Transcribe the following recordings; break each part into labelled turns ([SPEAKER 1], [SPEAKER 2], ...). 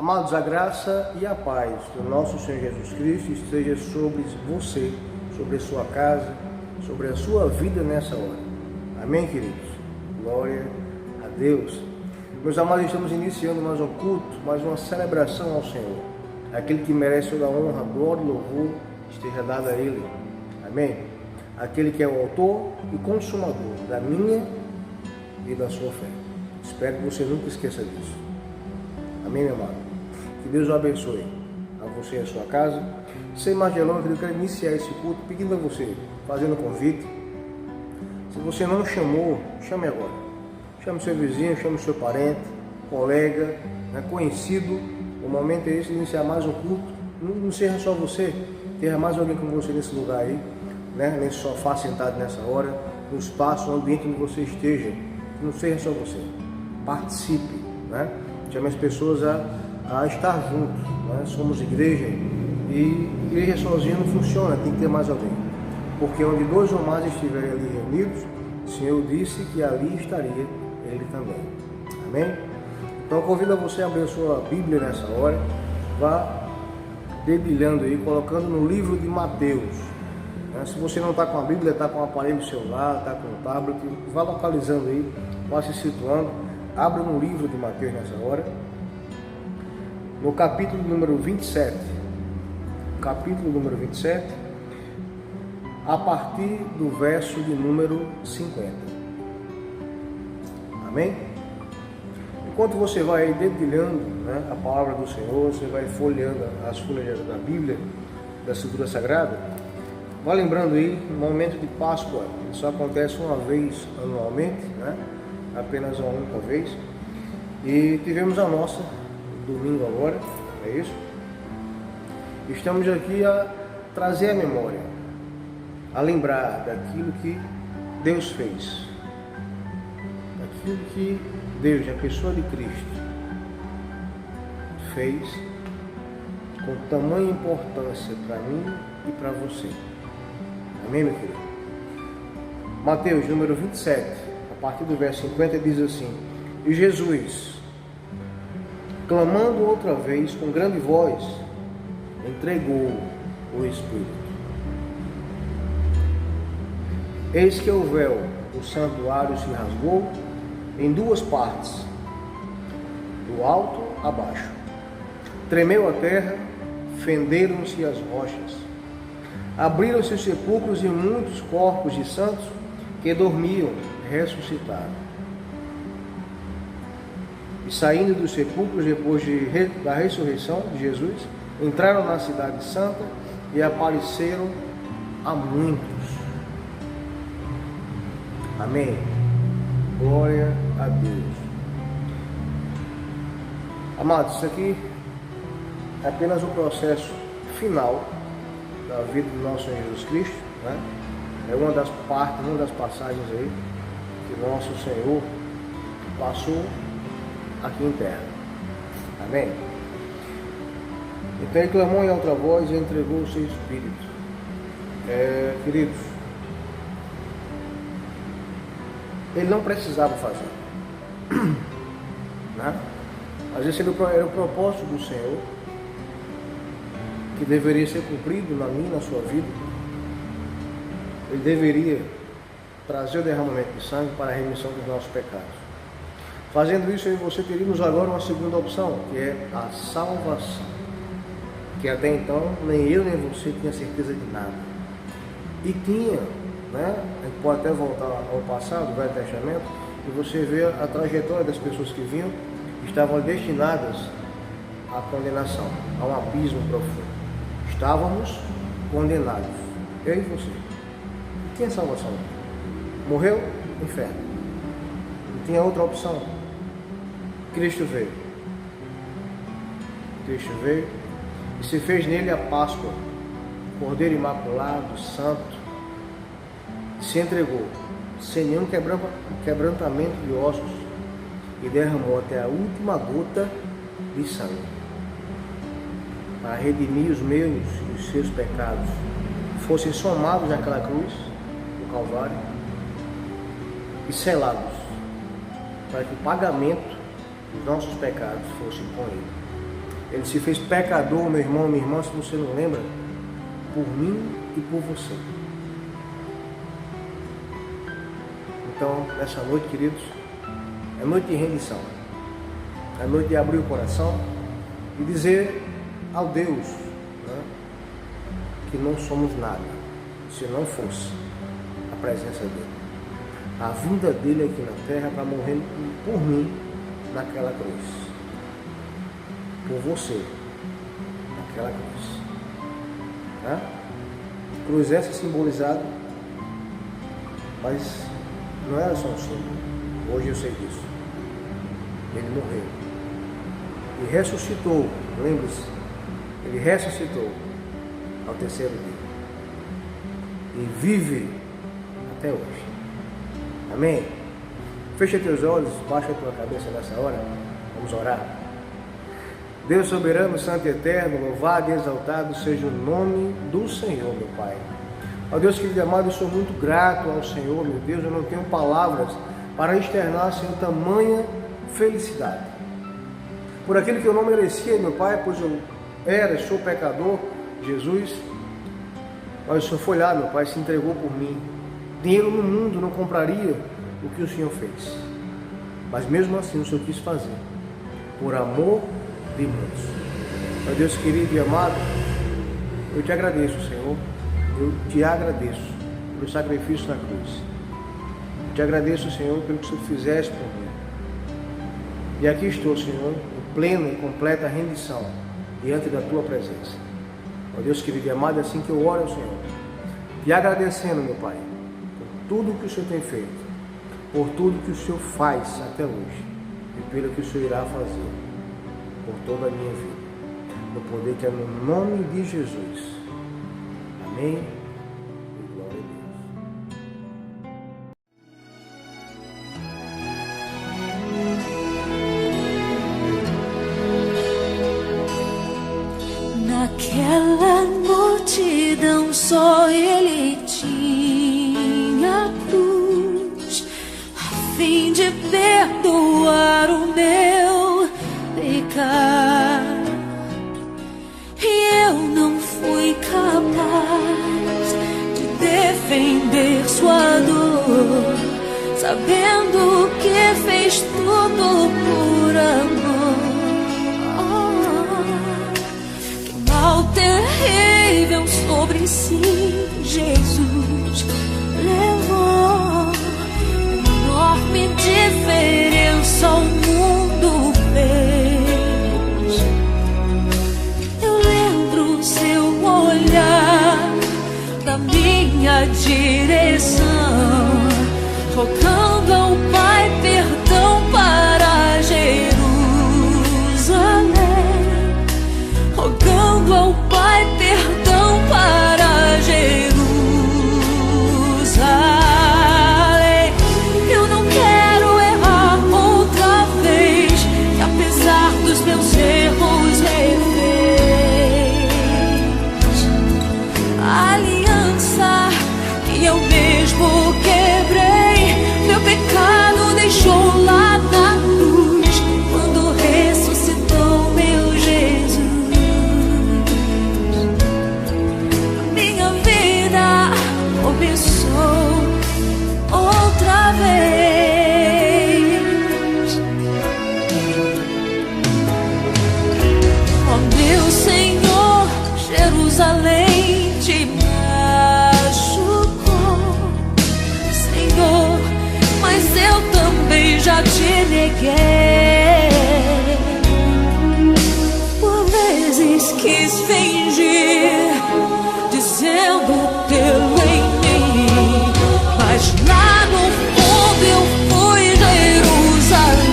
[SPEAKER 1] Amados, a graça e a paz do nosso Senhor Jesus Cristo esteja sobre você, sobre a sua casa, sobre a sua vida nessa hora. Amém, queridos? Glória a Deus. Meus amados, estamos iniciando mais um culto, mais uma celebração ao Senhor. Aquele que merece toda a honra, glória e louvor esteja dado a Ele. Amém? Aquele que é o autor e consumador da minha e da sua fé. Espero que você nunca esqueça disso. Amém, meu amado? Que Deus o abençoe a você e a sua casa. Sem mais delongas, eu quero iniciar esse culto pedindo a você, fazendo um convite. Se você não chamou, chame agora. Chame seu vizinho, chame seu parente, colega, conhecido. O momento é esse de iniciar mais um culto. Não seja só você, tenha mais alguém com você nesse lugar aí, nesse sofá sentado nessa hora, no espaço, no ambiente onde você esteja. Não seja só você. Participe, chame as pessoas a estar juntos. Somos igreja e igreja sozinha não funciona, tem que ter mais alguém. Porque onde dois ou mais estiverem ali reunidos, o Senhor disse que ali estaria Ele também. Amém? Então convido a você a abrir a sua Bíblia nessa hora, vá dedilhando aí, colocando no livro de Mateus. Se você não está com a Bíblia, está com o aparelho celular, está com o tablet, vá localizando aí, vá se situando, abra no livro de Mateus nessa hora, no capítulo número 27, a partir do verso de número 50. Amém? Enquanto você vai dedilhando a palavra do Senhor, você vai folheando as folhas da Bíblia, da Escritura Sagrada, vá lembrando aí, o momento de Páscoa, isso acontece uma vez anualmente, apenas uma única vez, e tivemos a nossa domingo agora, é isso? Estamos aqui a trazer a memória, a lembrar daquilo que Deus fez, daquilo que Deus, a pessoa de Cristo, fez com tamanha importância para mim e para você. Amém, meu querido? Mateus, número 27, a partir do verso 50, diz assim: E Jesus, clamando outra vez com grande voz, entregou o Espírito. Eis que o véu do santuário se rasgou em duas partes, do alto a baixo. Tremeu a terra, fenderam-se as rochas. Abriram-se os sepulcros e muitos corpos de santos que dormiam ressuscitaram. E saindo dos sepulcros depois da ressurreição de Jesus, entraram na cidade santa e apareceram a muitos. Amém. Glória a Deus. Amados, isso aqui é apenas o processo final da vida do nosso Senhor Jesus Cristo, É uma das partes, uma das passagens aí que nosso Senhor passou aqui em terra. Amém? Então ele clamou em alta voz e entregou o seu Espírito. Queridos, ele não precisava fazer, Mas esse era o propósito do Senhor, que deveria ser cumprido na minha e na sua vida. Ele deveria trazer o derramamento de sangue para a remissão dos nossos pecados. Fazendo isso, eu e você teríamos agora uma segunda opção, que é a salvação, que até então nem eu nem você tinha certeza de nada. E tinha, a gente pode até voltar ao passado, o Velho Testamento, e você vê a trajetória das pessoas que vinham, estavam destinadas à condenação, a um abismo profundo. Estávamos condenados, eu e você. Não tinha salvação. Morreu, inferno. Não tinha outra opção. Cristo veio e se fez nele a Páscoa, Cordeiro imaculado, santo, se entregou sem nenhum quebrantamento de ossos e derramou até a última gota de sangue para redimir os meus e os seus pecados, fossem somados naquela cruz do Calvário e selados, para que o pagamento dos nossos pecados fosse com Ele. Ele se fez pecador, meu irmão, minha irmã, se você não lembra, por mim e por você. Então, nessa noite, queridos, é noite de rendição. É noite de abrir o coração e dizer ao Deus, né, que não somos nada se não fosse a presença dele. A vinda dele aqui na terra para morrer por mim naquela cruz. Por você naquela cruz. Tá? Cruz essa simbolizada, mas não era só um símbolo. Hoje eu sei disso. Ele morreu e ressuscitou. Lembre-se, ele ressuscitou ao terceiro dia e vive até hoje. Amém? Fecha teus olhos, baixa a tua cabeça nessa hora. Vamos orar. Deus soberano, santo e eterno, louvado e exaltado seja o nome do Senhor, meu Pai. Ó Deus querido e amado, eu sou muito grato ao Senhor, meu Deus. Eu não tenho palavras para externar, Senhor, tamanha felicidade por aquilo que eu não merecia, meu Pai, pois eu sou pecador. Jesus, mas o Senhor foi lá, meu Pai, se entregou por mim. Dinheiro no mundo não compraria o que o Senhor fez, mas mesmo assim o Senhor quis fazer por amor de muitos. Ó Deus querido e amado, eu te agradeço, Senhor. Eu te agradeço pelo sacrifício na cruz. Eu te agradeço, Senhor, pelo que o Senhor fizeste por mim. E aqui estou, Senhor, em plena e completa rendição diante da tua presença. Ó Deus querido e amado, é assim que eu oro ao Senhor, te agradecendo, meu Pai, por tudo que o Senhor tem feito, por tudo que o Senhor faz até hoje e pelo que o Senhor irá fazer por toda a minha vida. No poder que é no nome de Jesus. Amém. E glória a
[SPEAKER 2] Deus. Naquela multidão só ele tinha a cruz, a fim de perdoar o meu pecado. E eu não fui capaz de defender sua dor, sabendo que fez tudo por amor. Que mal terrível sobre si Jesus levou, enorme diferença ao mundo fez. Eu lembro seu olhar da minha direção, rogando ao Pai perdão para Jerusalém, rogando ao Pai perdão para Jerusalém. Eu não quero errar outra vez, que apesar dos meus erros refez a aliança que eu mesmo quebrei. Meu pecado deixou lá na cruz, quando ressuscitou meu Jesus. Minha vida começou outra vez. Ó meu Senhor, Jerusalém te machucou, Senhor, mas eu também já te neguei. Por vezes quis fingir, dizendo tê-lo em mim, mas lá no fundo eu fui Jerusalém.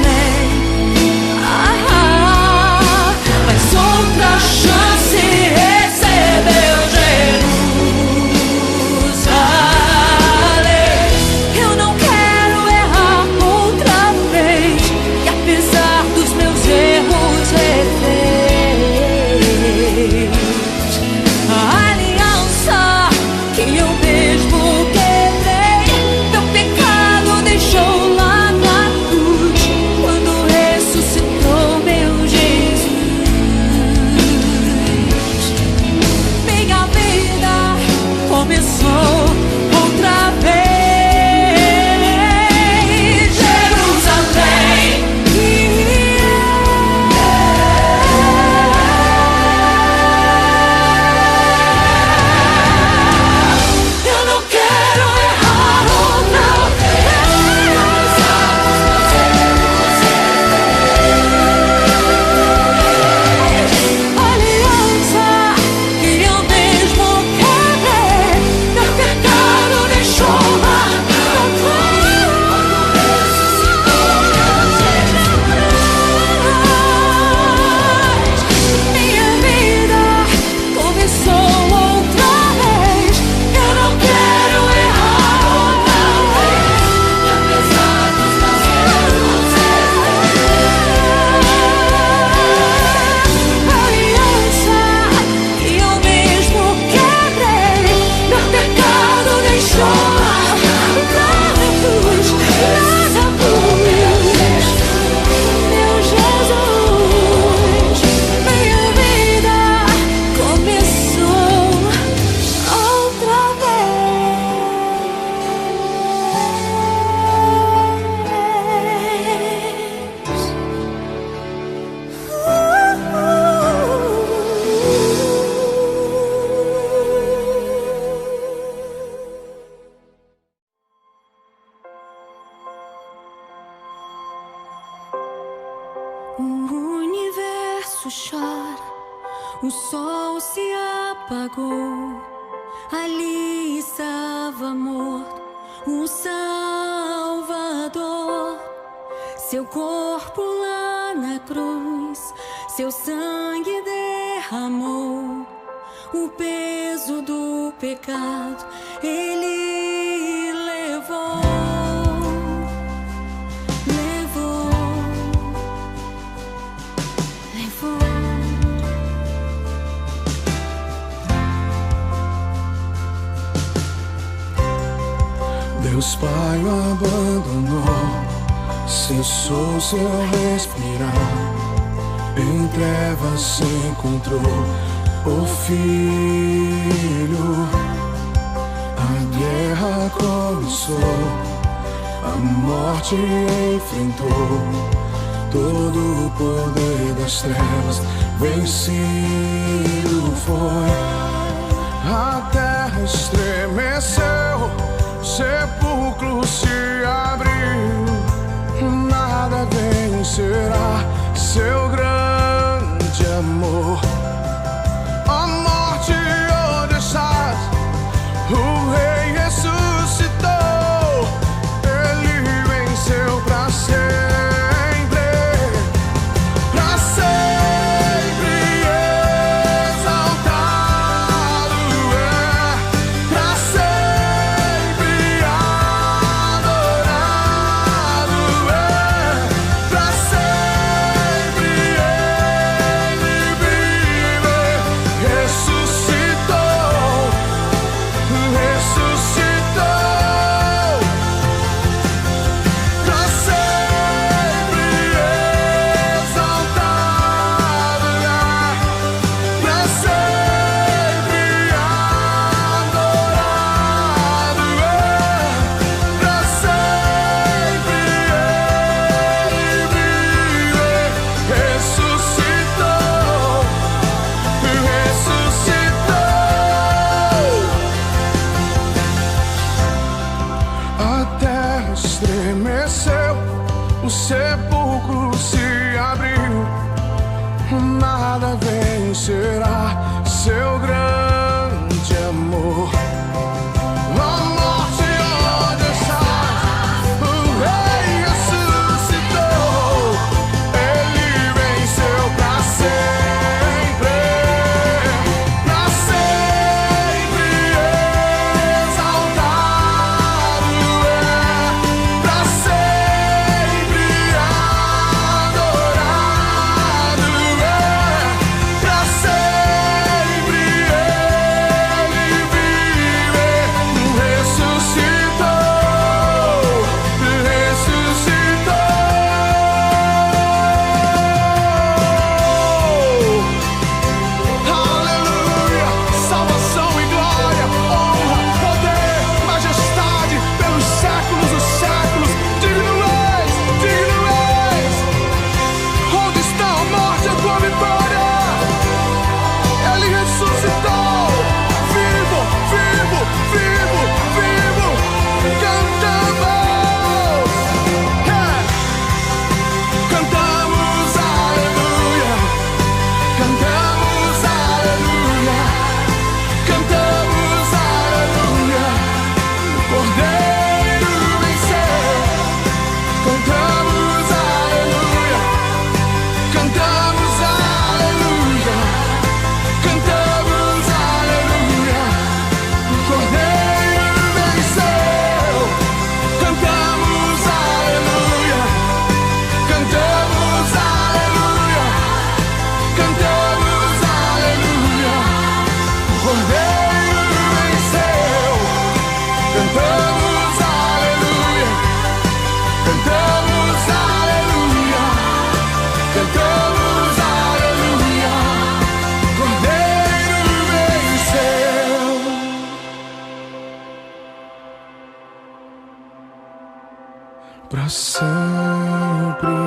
[SPEAKER 2] Mas outra chance recebeu Jerusalém. Eu não quero errar outra vez, que rosto chora, o sol se apagou. Ali estava morto o Salvador. Seu corpo lá na cruz, seu sangue derramou. O peso do pecado ele levou.
[SPEAKER 3] Deus Pai o abandonou, cessou seu respirar. Em trevas se encontrou o Filho. A guerra começou, a morte enfrentou. Todo o poder das trevas vencido foi. A terra estremeceu, o sepulcro se abriu. Nada vencerá seu grande amor. A morte, onde estás? O Rei ressuscitou. Ele venceu pra sempre, pra sempre exaltado é, pra sempre adorado é, pra sempre ele vive. Ressuscitou, ressuscitou, pra sempre exaltado é, pra sempre adorado é, pra sempre ele vive. Ressuscitou, ressuscitou. A terra estremeceu, o sepulcro se abriu. Nada vencerá seu grande amor. A morte, onde estás? O Rei ressuscitou. Ele venceu pra sempre, pra sempre exaltado é, pra sempre adorado é, pra sempre ele vive. Ressuscitou, ressuscitou. Aleluia, salvação e glória, honra, poder, majestade pelos séculos dos séculos. Digno és, digno és. Onde está a morte, a tua vitória? Ele ressuscitou, vivo, vivo, vivo, vivo. Cantamos, cantamos aleluia, cantamos aleluia, cantamos aleluia. O Cordeiro venceu, cantamos aleluia, cantamos aleluia, cantamos aleluia. O Cordeiro venceu, cantamos aleluia, cantamos aleluia, cantamos aleluia. O Cordeiro venceu, cantamos aleluia, cantamos aleluia, cantamos aleluia. O Cordeiro venceu. Pra sempre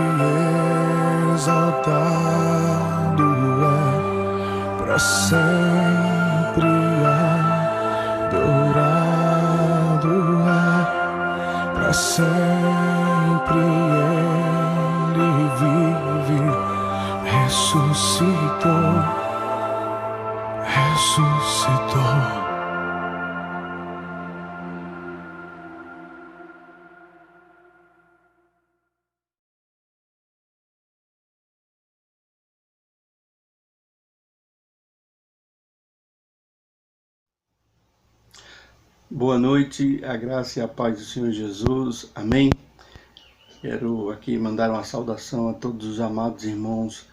[SPEAKER 3] exaltado é, pra sempre adorado é, pra sempre ele vive. Ressuscitou.
[SPEAKER 4] Boa noite, a graça e a paz do Senhor Jesus, amém. Quero aqui mandar uma saudação a todos os amados irmãos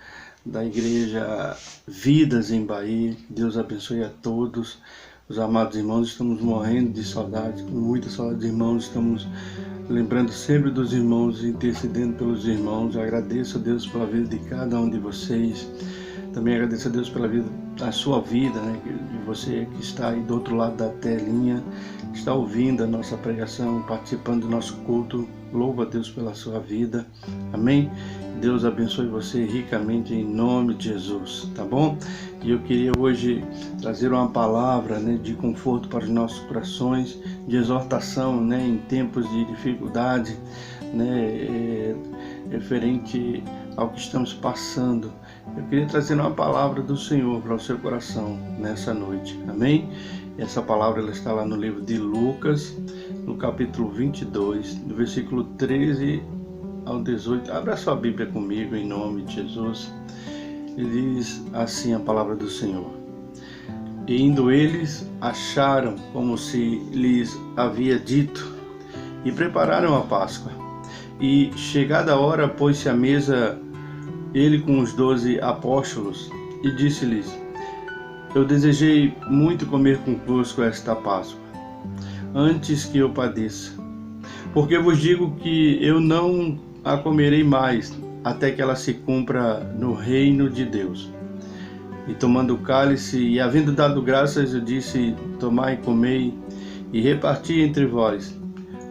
[SPEAKER 4] da Igreja Vidas em Bahia. Deus abençoe a todos os amados irmãos. Estamos morrendo de saudade, com muita saudade dos irmãos. Estamos lembrando sempre dos irmãos, intercedendo pelos irmãos. Eu agradeço a Deus pela vida de cada um de vocês. Também agradeço a Deus pela vida, a sua vida, né? De você que está aí do outro lado da telinha, que está ouvindo a nossa pregação, participando do nosso culto. Louva a Deus pela sua vida, amém? Deus abençoe você ricamente em nome de Jesus, tá bom? E eu queria hoje trazer uma palavra, né, de conforto para os nossos corações, de exortação, né, em tempos de dificuldade, né, referente ao que estamos passando. Eu queria trazer uma palavra do Senhor para o seu coração nessa noite, amém? Essa palavra ela está lá no livro de Lucas, no capítulo 22, do versículo 13 ao 18. Abra sua Bíblia comigo em nome de Jesus. Ele diz assim a palavra do Senhor: E indo eles, acharam como se lhes havia dito, e prepararam a Páscoa. E chegada a hora, pôs-se à mesa ele com os 12 apóstolos, e disse-lhes: Eu desejei muito comer convosco esta Páscoa, antes que eu padeça. Porque vos digo que eu não a comerei mais, até que ela se cumpra no reino de Deus. E tomando o cálice, e havendo dado graças, eu disse: Tomai e comei, e reparti entre vós.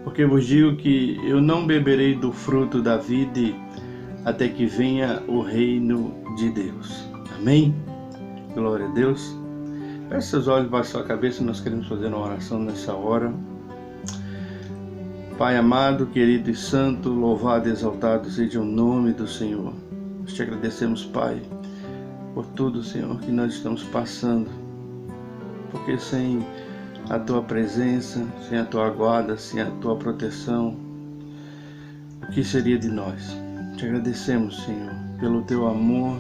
[SPEAKER 4] Porque vos digo que eu não beberei do fruto da vide, até que venha o reino de Deus. Amém? Glória a Deus. Feche seus olhos, baixe sua cabeça, nós queremos fazer uma oração nessa hora. Pai amado, querido e santo, louvado e exaltado seja o nome do Senhor. Nós te agradecemos, Pai, por tudo, Senhor, que nós estamos passando. Porque sem a Tua presença, sem a Tua guarda, sem a Tua proteção, o que seria de nós? Te agradecemos, Senhor, pelo Teu amor,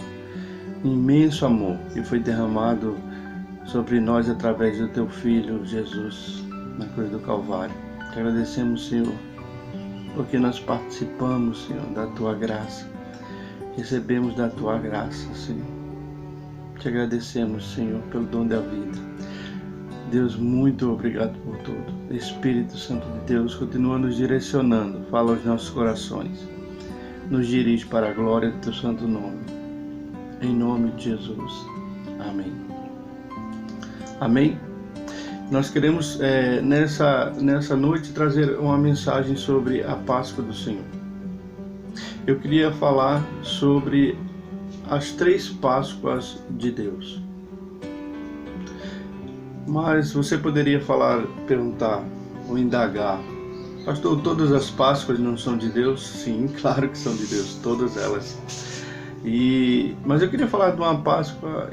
[SPEAKER 4] imenso amor, que foi derramado sobre nós através do Teu Filho, Jesus, na cruz do Calvário. Te agradecemos, Senhor, porque nós participamos, Senhor, da Tua graça. Recebemos da Tua graça, Senhor. Te agradecemos, Senhor, pelo dom da vida. Deus, muito obrigado por tudo. Espírito Santo de Deus, continua nos direcionando, fala aos nossos corações. Nos dirige para a glória do Teu santo nome. Em nome de Jesus. Amém. Amém. Nós queremos nessa noite trazer uma mensagem sobre a Páscoa do Senhor. Eu queria falar sobre as 3 Páscoas de Deus. Mas você poderia perguntar ou indagar: Pastor, todas as Páscoas não são de Deus? Sim, claro que são de Deus, todas elas. Mas eu queria falar de uma Páscoa,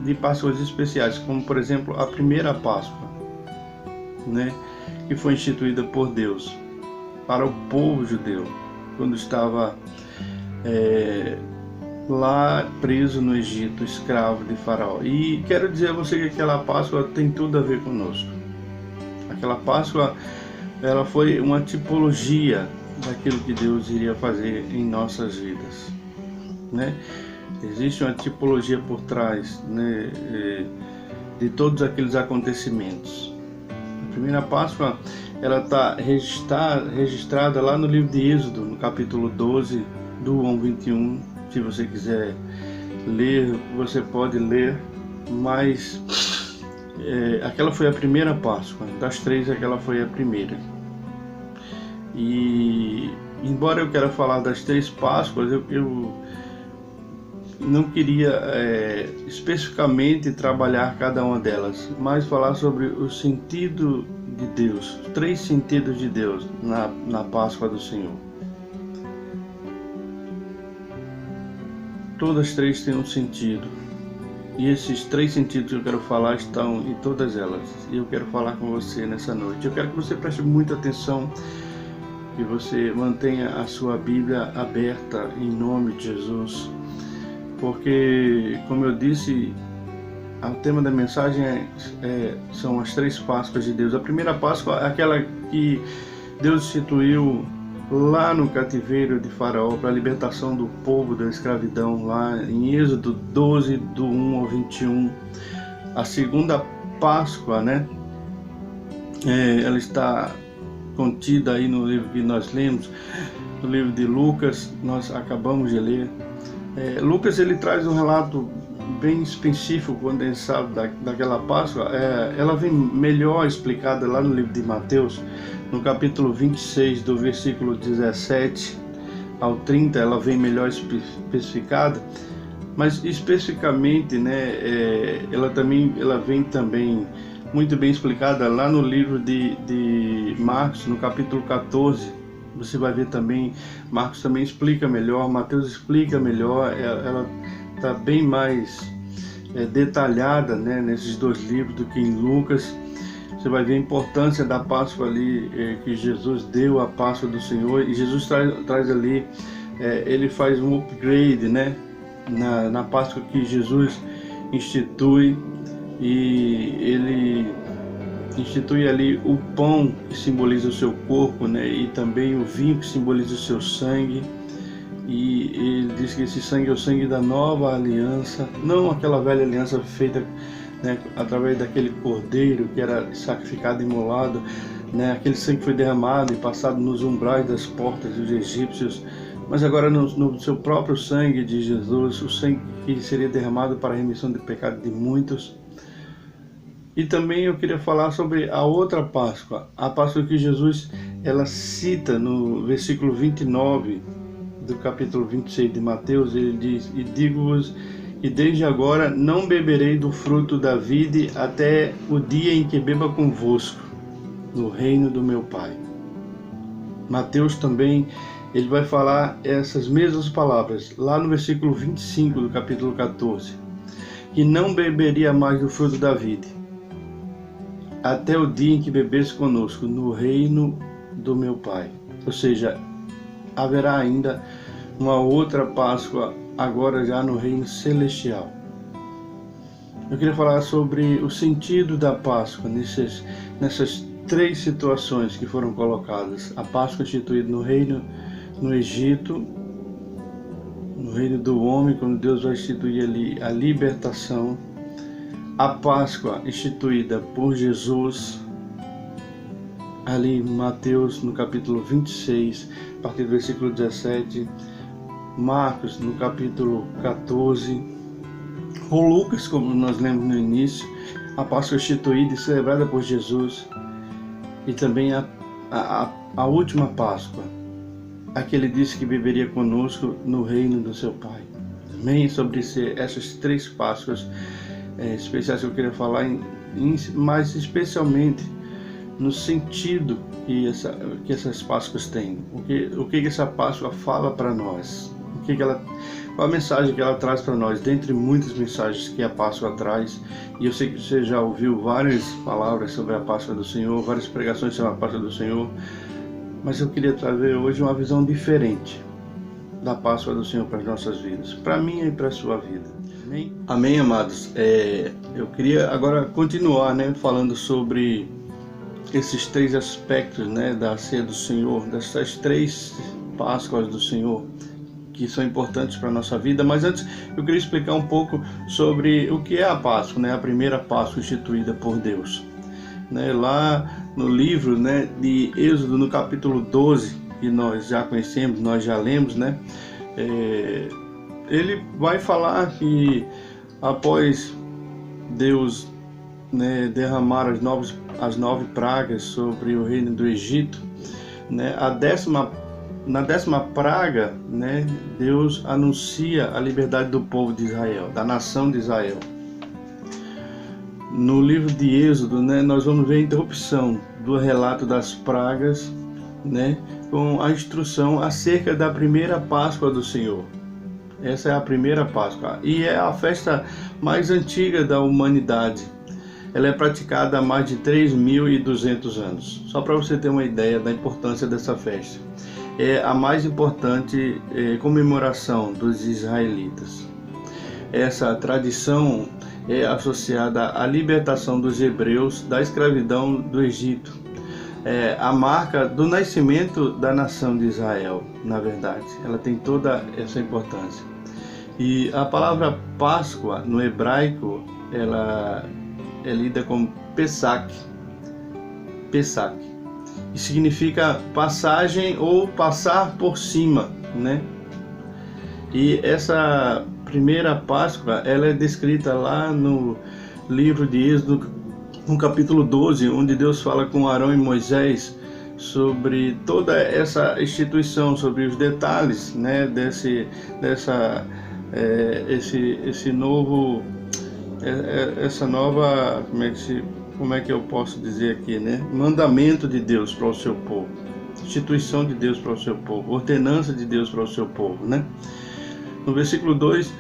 [SPEAKER 4] de Páscoas especiais, como por exemplo a primeira Páscoa, né, que foi instituída por Deus para o povo judeu, quando estava lá preso no Egito, escravo de Faraó. E quero dizer a você que aquela Páscoa tem tudo a ver conosco. Aquela Páscoa, ela foi uma tipologia daquilo que Deus iria fazer em nossas vidas, né? Existe uma tipologia por trás, né, de todos aqueles acontecimentos. A primeira Páscoa, ela está registrada lá no livro de Êxodo, no capítulo 12, do 1 ao 21. Se você quiser ler, você pode ler, mas aquela foi a primeira Páscoa. Das 3, aquela foi a primeira. E embora eu queira falar das 3 Páscoas, eu não queria especificamente trabalhar cada uma delas, mas falar sobre o sentido de Deus, os 3 sentidos de Deus na Páscoa do Senhor. Todas 3 têm um sentido, e esses 3 sentidos que eu quero falar estão em todas elas, e eu quero falar com você nessa noite. Eu quero que você preste muita atenção, que você mantenha a sua Bíblia aberta em nome de Jesus, porque, como eu disse, o tema da mensagem são as 3 Páscoas de Deus. A primeira Páscoa é aquela que Deus instituiu lá no cativeiro de Faraó para a libertação do povo da escravidão, lá em Êxodo 12, do 1 ao 21. A segunda Páscoa, né? Ela está contida aí no livro que nós lemos, no livro de Lucas, nós acabamos de ler. Lucas, ele traz um relato bem específico, condensado daquela Páscoa. Ela vem melhor explicada lá no livro de Mateus, no capítulo 26, do versículo 17 ao 30, ela vem melhor especificada, mas especificamente, né, ela vem também muito bem explicada lá no livro de Marcos, no capítulo 14. Você vai ver também, Marcos também explica melhor, Mateus explica melhor, ela está bem mais detalhada, né, nesses 2 livros do que em Lucas. Você vai ver a importância da Páscoa ali, que Jesus deu a Páscoa do Senhor, e Jesus traz ali, ele faz um upgrade, né, na Páscoa que Jesus institui, e ele institui ali o pão que simboliza o seu corpo, né, e também o vinho que simboliza o seu sangue. E ele diz que esse sangue é o sangue da nova aliança, não aquela velha aliança feita, né, através daquele cordeiro que era sacrificado e imolado, né, aquele sangue foi derramado e passado nos umbrais das portas dos egípcios, mas agora no seu próprio sangue de Jesus, o sangue que seria derramado para a remissão do pecado de muitos. E também eu queria falar sobre a outra Páscoa, a Páscoa que Jesus ela cita no versículo 29 do capítulo 26 de Mateus. Ele diz: "E digo-vos que desde agora não beberei do fruto da vide até o dia em que beba convosco no reino do meu Pai." Mateus também, ele vai falar essas mesmas palavras lá no versículo 25 do capítulo 14, que não beberia mais do fruto da vide até o dia em que bebesse conosco no reino do meu Pai. Ou seja, haverá ainda uma outra Páscoa, agora já no reino celestial. Eu queria falar sobre o sentido da Páscoa nessas 3 situações que foram colocadas. A Páscoa instituída no reino, no Egito, no reino do homem, quando Deus vai instituir ali a libertação. A Páscoa instituída por Jesus, ali em Mateus, no capítulo 26, a partir do versículo 17, Marcos, no capítulo 14, ou Lucas, como nós lemos no início, a Páscoa instituída e celebrada por Jesus, e também a última Páscoa, a que ele disse que beberia conosco no reino do seu Pai. Amém? Sobre essas 3 Páscoas especiais que eu queria falar, mas especialmente no sentido que essas Páscoas têm. O que essa Páscoa fala para nós? Qual a mensagem que ela traz para nós, dentre muitas mensagens que a Páscoa traz. E eu sei que você já ouviu várias palavras sobre a Páscoa do Senhor, várias pregações sobre a Páscoa do Senhor, mas eu queria trazer hoje uma visão diferente da Páscoa do Senhor para as nossas vidas, para mim e para a sua vida. Amém? Amém, amados. Eu queria agora continuar, né, falando sobre esses 3 aspectos, né, da ceia do Senhor, dessas 3 Páscoas do Senhor, que são importantes para a nossa vida. Mas antes eu queria explicar um pouco sobre o que é a Páscoa, né, a primeira Páscoa instituída por Deus. Né, lá no livro, né, de Êxodo, no capítulo 12, que nós já conhecemos, nós já lemos, né, ele vai falar que após Deus, né, derramar as 9 pragas sobre o reino do Egito, né, na 10ª praga, né, Deus anuncia a liberdade do povo de Israel, da nação de Israel. No livro de Êxodo, né, nós vamos ver a interrupção do relato das pragas, né, com a instrução acerca da primeira Páscoa do Senhor. Essa é a primeira Páscoa e é a festa mais antiga da humanidade. Ela é praticada há mais de 3.200 anos. Só para você ter uma ideia da importância dessa festa. É a mais importante comemoração dos israelitas. Essa tradição é associada à libertação dos hebreus da escravidão do Egito. É a marca do nascimento da nação de Israel, na verdade. Ela tem toda essa importância. E a palavra Páscoa, no hebraico, ela é lida como Pesach. Pesach. E significa passagem ou passar por cima, né? E essa primeira Páscoa, ela é descrita lá no livro de Êxodo, no capítulo 12, onde Deus fala com Arão e Moisés sobre toda essa instituição, sobre os detalhes, né, essa nova, como é que eu posso dizer aqui, né, mandamento de Deus para o seu povo, instituição de Deus para o seu povo, ordenança de Deus para o seu povo, né? No versículo 2,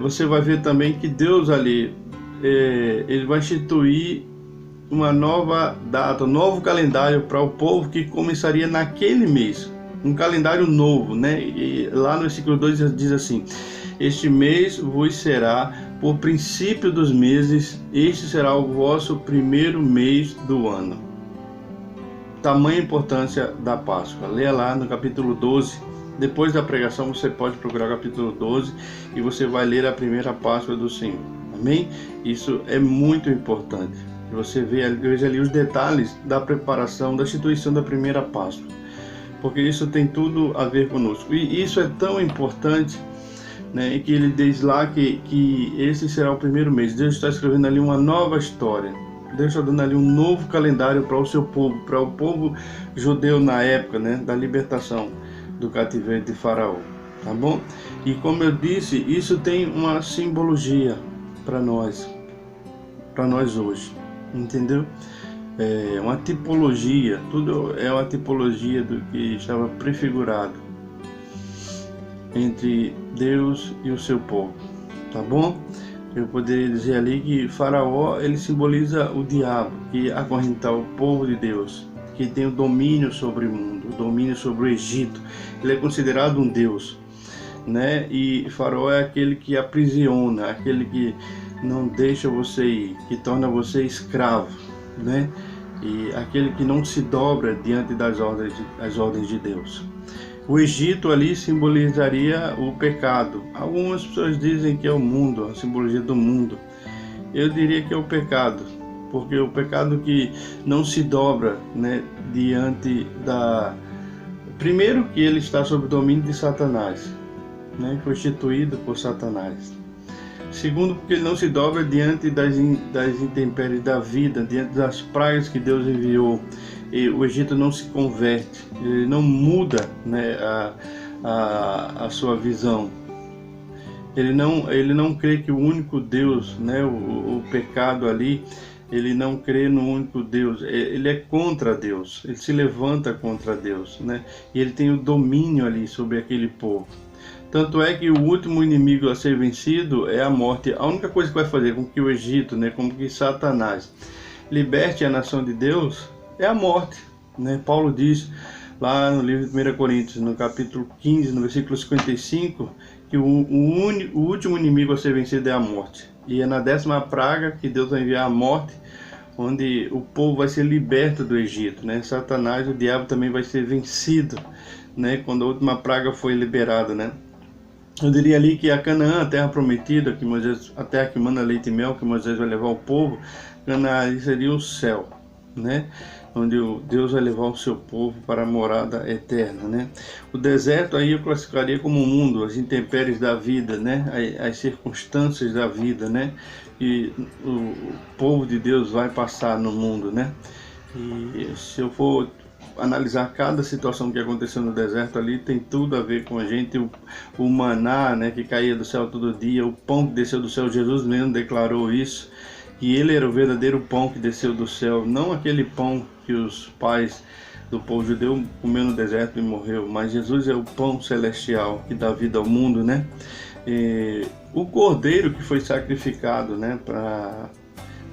[SPEAKER 4] você vai ver também que Deus ali, ele vai instituir uma nova data, um novo calendário para o povo que começaria naquele mês, um calendário novo, né? E lá no versículo 2 diz assim: este mês vos será por princípio dos meses, este será o vosso primeiro mês do ano. Tamanha importância da Páscoa. Leia lá no capítulo 12. Depois da pregação você pode procurar o capítulo 12 e você vai ler a primeira Páscoa do Senhor. Amém? Isso é muito importante. Você veja ali os detalhes da preparação, da instituição da primeira Páscoa, porque isso tem tudo a ver conosco. E isso é tão importante, né, que ele diz lá que esse será o primeiro mês. Deus está escrevendo ali uma nova história. Deus está dando ali um novo calendário para o seu povo, para o povo judeu na época, né, da libertação do cativeiro de Faraó. Tá bom? E como eu disse, isso tem uma simbologia para nós hoje. Entendeu? É uma tipologia, tudo é uma tipologia do que estava prefigurado entre Deus e o seu povo, tá bom? Eu poderia dizer ali que Faraó, ele simboliza o diabo, que acorrentar o povo de Deus, que tem o domínio sobre o mundo, o domínio sobre o Egito. Ele é considerado um Deus, né? E Faraó é aquele que aprisiona, aquele que não deixa você ir, que torna você escravo, né? E aquele que não se dobra diante das ordens de Deus. O Egito ali simbolizaria o pecado. Algumas pessoas dizem que é o mundo, a simbologia do mundo. Eu diria que é o pecado, porque o pecado que não se dobra, né, diante da... Primeiro que ele está sob o domínio de Satanás, né? Foi instituído por Satanás. Segundo, porque ele não se dobra diante das intempéries da vida, diante das pragas que Deus enviou. E o Egito não se converte, ele não muda, né, a sua visão. Ele não crê que o único Deus, né, o pecado ali, ele não crê no único Deus, ele é contra Deus, ele se levanta contra Deus, né, e ele tem o domínio ali sobre aquele povo. Tanto é que o último inimigo a ser vencido é a morte. A única coisa que vai fazer com que o Egito, né, com que Satanás liberte a nação de Deus é a morte, né? Paulo diz lá no livro de 1 Coríntios, no capítulo 15, no versículo 55, que o último inimigo a ser vencido é a morte. E é na 10ª praga que Deus vai enviar a morte, onde o povo vai ser liberto do Egito, né? Satanás, o diabo, também vai ser vencido, né, quando a última praga foi liberada, né? Eu diria ali que a Canaã, a terra prometida, que Moisés, a terra que manda leite e mel, que Moisés vai levar ao povo, Canaã seria o céu, né? Onde Deus vai levar o seu povo para a morada eterna, né? O deserto aí eu classificaria como o mundo, as intempéries da vida, né? As circunstâncias da vida, né? E o povo de Deus vai passar no mundo, né? E se eu for analisar cada situação que aconteceu no deserto ali, tem tudo a ver com a gente. O maná, né, que caía do céu todo dia, o pão que desceu do céu, Jesus mesmo declarou isso, que ele era o verdadeiro pão que desceu do céu, não aquele pão que os pais do povo judeu comeu no deserto e morreu, mas Jesus é o pão celestial que dá vida ao mundo, né? E o cordeiro que foi sacrificado, né, para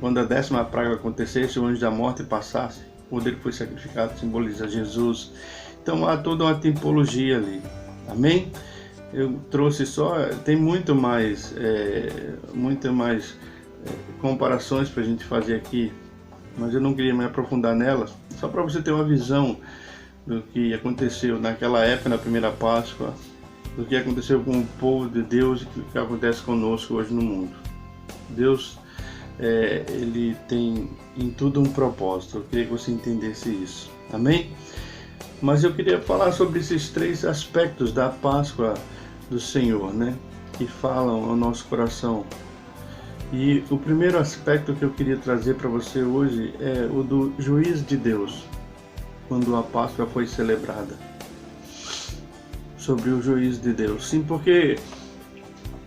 [SPEAKER 4] quando a 10ª praga acontecesse, o anjo da morte passasse, o cordeiro que foi sacrificado simboliza Jesus. Então há toda uma tipologia ali, amém? Eu trouxe só, tem muito mais comparações para a gente fazer aqui, mas eu não queria me aprofundar nelas, só para você ter uma visão do que aconteceu naquela época, na primeira Páscoa, do que aconteceu com o povo de Deus e o que acontece conosco hoje no mundo. Deus, ele tem em tudo um propósito. Eu queria que você entendesse isso. Amém? Mas eu queria falar sobre esses 3 aspectos da Páscoa do Senhor, né? Que falam ao nosso coração. E o primeiro aspecto que eu queria trazer para você hoje é o do juízo de Deus, quando a Páscoa foi celebrada. Sobre o juízo de Deus. Sim, porque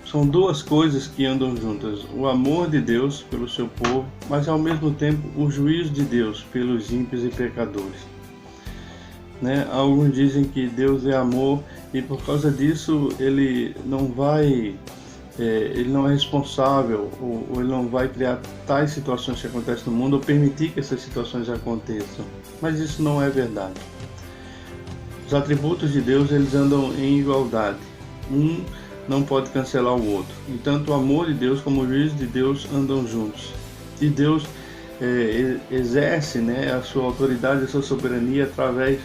[SPEAKER 4] são 2 coisas que andam juntas: o amor de Deus pelo seu povo, mas ao mesmo tempo o juízo de Deus pelos ímpios e pecadores, né? Alguns dizem que Deus é amor e por causa disso ele não é responsável ou ele não vai criar tais situações que acontecem no mundo ou permitir que essas situações aconteçam. Mas isso não é verdade. Os atributos de Deus, eles andam em igualdade. Um não pode cancelar o outro. E tanto o amor de Deus como o juízo de Deus andam juntos. E Deus exerce, né, a sua autoridade, a sua soberania através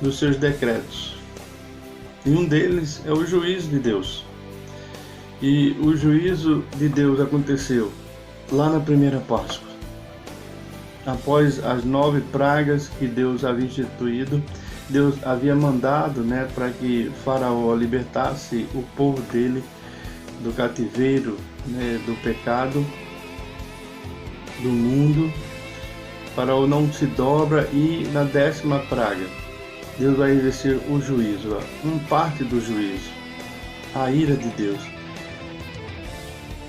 [SPEAKER 4] dos seus decretos. E um deles é o juízo de Deus. E o juízo de Deus aconteceu lá na primeira Páscoa. Após as 9 pragas que Deus havia instituído, Deus havia mandado, né, para que Faraó libertasse o povo dele do cativeiro, né, do pecado, do mundo. Faraó não se dobra e na 10ª praga, Deus vai exercer o juízo, parte do juízo, a ira de Deus.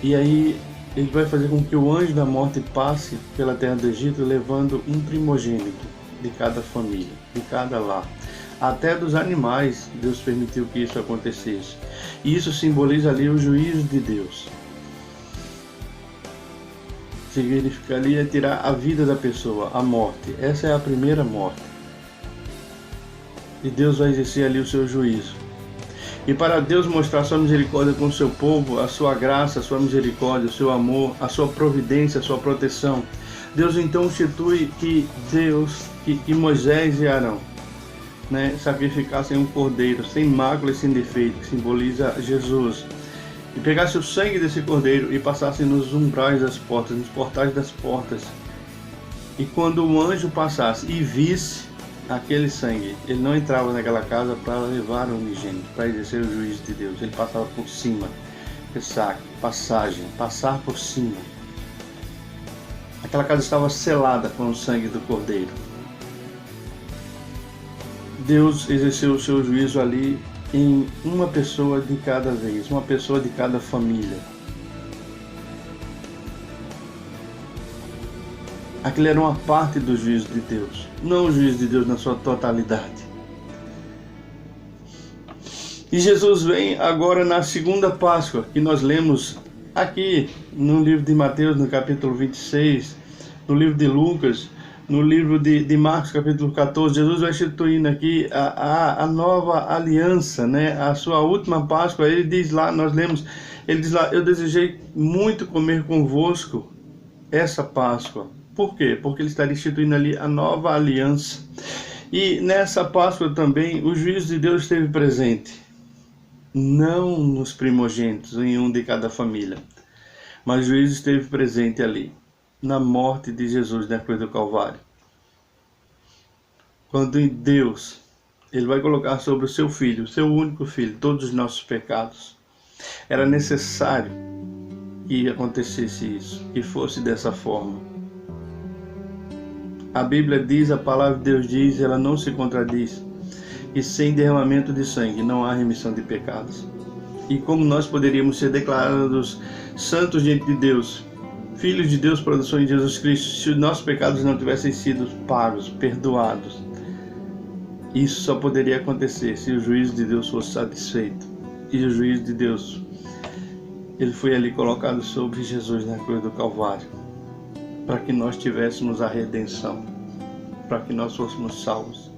[SPEAKER 4] E aí ele vai fazer com que o anjo da morte passe pela terra do Egito levando um primogênito de cada família, de cada lar. Até dos animais, Deus permitiu que isso acontecesse. E isso simboliza ali o juízo de Deus. Significaria tirar a vida da pessoa, a morte. Essa é a primeira morte. E Deus vai exercer ali o seu juízo. E para Deus mostrar a sua misericórdia com o seu povo, a sua graça, a sua misericórdia, o seu amor, a sua providência, a sua proteção, Deus então institui que Moisés e Arão, né, sacrificassem um cordeiro sem mácula e sem defeito, que simboliza Jesus, e pegasse o sangue desse cordeiro e passasse nos umbrais das portas, nos portais das portas. E quando o anjo passasse e visse aquele sangue, ele não entrava naquela casa para levar o unigênito, para exercer o juízo de Deus. Ele passava por cima, passar por cima. Aquela casa estava selada com o sangue do cordeiro. Deus exerceu o seu juízo ali em uma pessoa de cada vez, uma pessoa de cada família. Aquilo era uma parte do juízo de Deus, não o juízo de Deus na sua totalidade. E Jesus vem agora na segunda Páscoa, que nós lemos aqui no livro de Mateus, no capítulo 26, no livro de Lucas, no livro de Marcos, capítulo 14. Jesus vai instituindo aqui a nova aliança, né? A sua última Páscoa. Ele diz lá, nós lemos, ele diz lá: eu desejei muito comer convosco essa Páscoa. Por quê? Porque ele está instituindo ali a nova aliança. E nessa Páscoa também o juízo de Deus esteve presente. Não nos primogênitos, em um de cada família. Mas o juízo esteve presente ali, na morte de Jesus na cruz do Calvário. Quando em Deus, ele vai colocar sobre o seu filho, o seu único filho, todos os nossos pecados. Era necessário que acontecesse isso, que fosse dessa forma. A Bíblia diz, a palavra de Deus diz, ela não se contradiz, que sem derramamento de sangue não há remissão de pecados. E como nós poderíamos ser declarados santos diante de Deus, filhos de Deus, produção em Jesus Cristo, se os nossos pecados não tivessem sido pagos, perdoados? Isso só poderia acontecer se o juízo de Deus fosse satisfeito. E o juízo de Deus, ele foi ali colocado sobre Jesus na cruz do Calvário, para que nós tivéssemos a redenção, para que nós fôssemos salvos.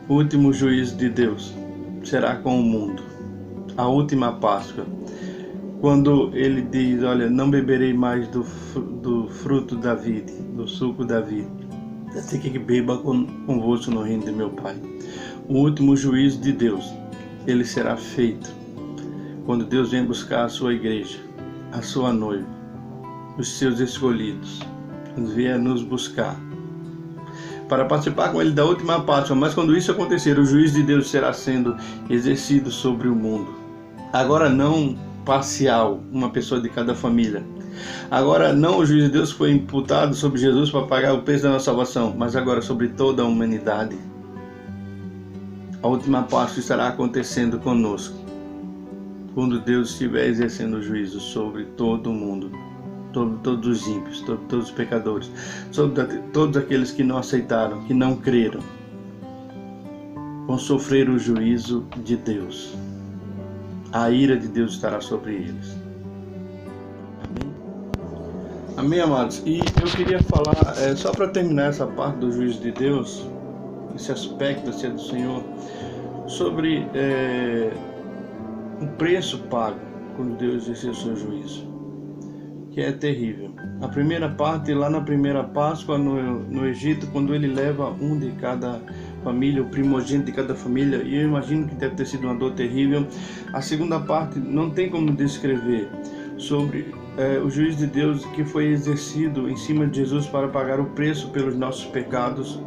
[SPEAKER 4] O último juízo de Deus será com o mundo, a última Páscoa, quando ele diz, olha, não beberei mais do fruto da vide, do suco da vide, até que beba convosco no reino de meu Pai. O último juízo de Deus, ele será feito quando Deus vem buscar a sua igreja, a sua noiva, os seus escolhidos, quando vier nos buscar para participar com ele da última Páscoa. Mas quando isso acontecer, o juízo de Deus será sendo exercido sobre o mundo. Agora não parcial, uma pessoa de cada família. Agora não o juízo de Deus foi imputado sobre Jesus para pagar o preço da nossa salvação, mas agora sobre toda a humanidade. A última Páscoa estará acontecendo conosco, quando Deus estiver exercendo o juízo sobre todo o mundo, todos os ímpios, todos os pecadores, sobre todos aqueles que não aceitaram, que não creram, vão sofrer o juízo de Deus. A ira de Deus estará sobre eles. Amém? Amém, amados? E eu queria falar, só para terminar essa parte do juízo de Deus, esse aspecto assim, do Senhor, sobre o preço pago quando Deus exerceu o seu juízo, que é terrível. A primeira parte, lá na primeira Páscoa no Egito, quando ele leva um de cada família, o primogênito de cada família, e eu imagino que deve ter sido uma dor terrível. A segunda parte não tem como descrever sobre o juízo de Deus que foi exercido em cima de Jesus para pagar o preço pelos nossos pecados.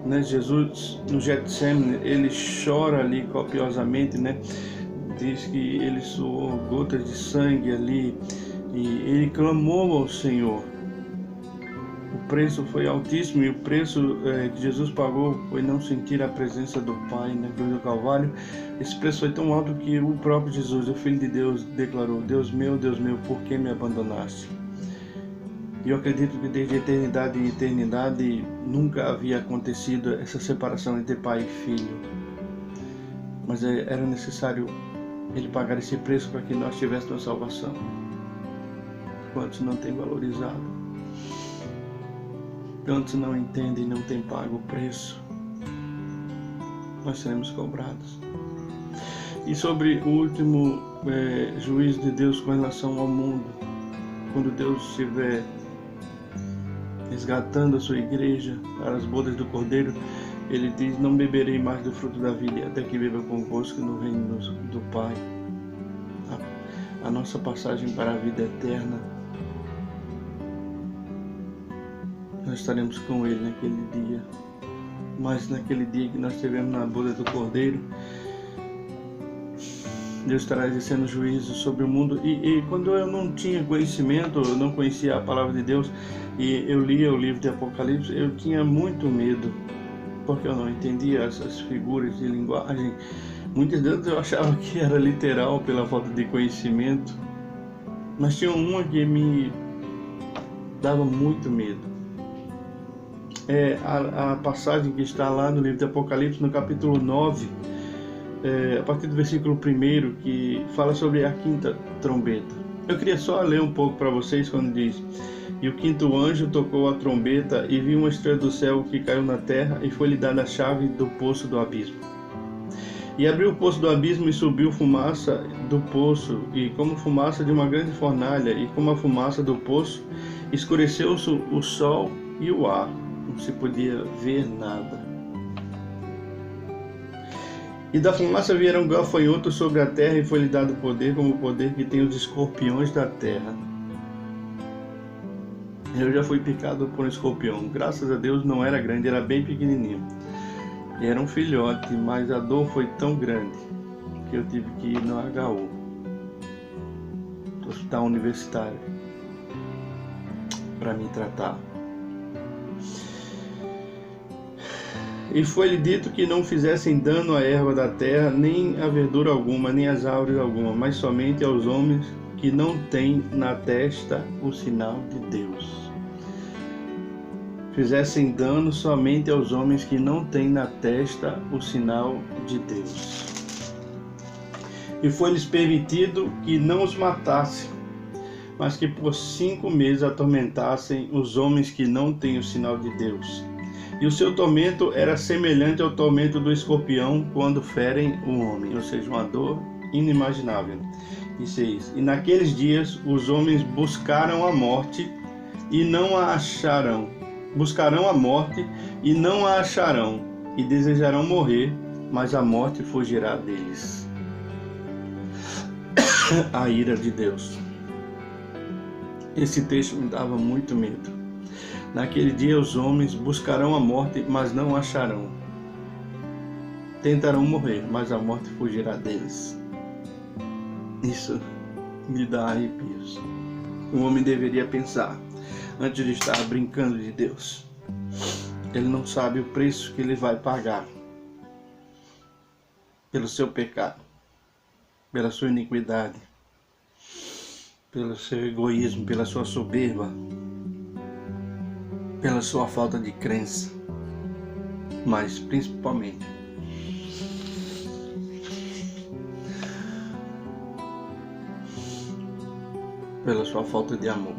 [SPEAKER 4] Né? Jesus, no Getsemane, ele chora ali copiosamente, né? Diz que ele suou gotas de sangue ali, e ele clamou ao Senhor. O preço foi altíssimo, e o preço que Jesus pagou foi não sentir a presença do Pai na cruz do Calvário. Esse preço foi tão alto que o próprio Jesus, o Filho de Deus, declarou: Deus meu, por que me abandonaste? E eu acredito que desde eternidade e eternidade nunca havia acontecido essa separação entre pai e filho. Mas era necessário ele pagar esse preço para que nós tivéssemos salvação. Quantos não têm valorizado? Quantos não entendem e não têm pago o preço? Nós seremos cobrados. E sobre o último juízo de Deus com relação ao mundo, quando Deus estiver resgatando a sua igreja para as bodas do Cordeiro, ele diz: não beberei mais do fruto da vida, até que beba convosco no reino do Pai. A nossa passagem para a vida eterna, nós estaremos com ele naquele dia. Mas naquele dia que nós estivermos na boda do Cordeiro, Deus estará exercendo juízo sobre o mundo. E quando eu não tinha conhecimento, eu não conhecia a palavra de Deus, e eu lia o livro de Apocalipse, eu tinha muito medo, porque eu não entendia essas figuras de linguagem. Muitas vezes eu achava que era literal pela falta de conhecimento, mas tinha uma que me dava muito medo. A passagem que está lá no livro de Apocalipse, no capítulo 9, a partir do versículo 1, que fala sobre a quinta trombeta. Eu queria só ler um pouco para vocês quando diz: e o quinto anjo tocou a trombeta, e viu uma estrela do céu que caiu na terra, e foi-lhe dada a chave do poço do abismo. E abriu o poço do abismo, e subiu fumaça do poço, e como fumaça de uma grande fornalha, e como a fumaça do poço, escureceu-se o sol e o ar, não se podia ver nada. E da fumaça vieram gafanhotos sobre a terra, e foi-lhe dado poder, como o poder que tem os escorpiões da terra. Eu já fui picado por um escorpião. Graças a Deus não era grande, era bem pequenininho. E era um filhote, mas a dor foi tão grande que eu tive que ir no HU, hospital universitário, para me tratar. E foi-lhe dito que não fizessem dano à erva da terra, nem a verdura alguma, nem às árvores alguma, mas somente aos homens que não têm na testa o sinal de Deus. Fizessem dano somente aos homens que não têm na testa o sinal de Deus. E foi-lhes permitido que não os matassem, mas que por 5 meses atormentassem os homens que não têm o sinal de Deus. E o seu tormento era semelhante ao tormento do escorpião quando ferem o homem, ou seja, uma dor inimaginável. e 6. E naqueles dias os homens buscaram a morte e não a acharão. Buscarão a morte e não a acharão, e desejarão morrer, mas a morte fugirá deles. A ira de Deus. Esse texto me dava muito medo. Naquele dia os homens buscarão a morte, mas não a acharão. Tentarão morrer, mas a morte fugirá deles. Isso me dá arrepios. O homem deveria pensar antes de estar brincando de Deus. Ele não sabe o preço que ele vai pagar pelo seu pecado, pela sua iniquidade, pelo seu egoísmo, pela sua soberba, pela sua falta de crença, mas principalmente pela sua falta de amor.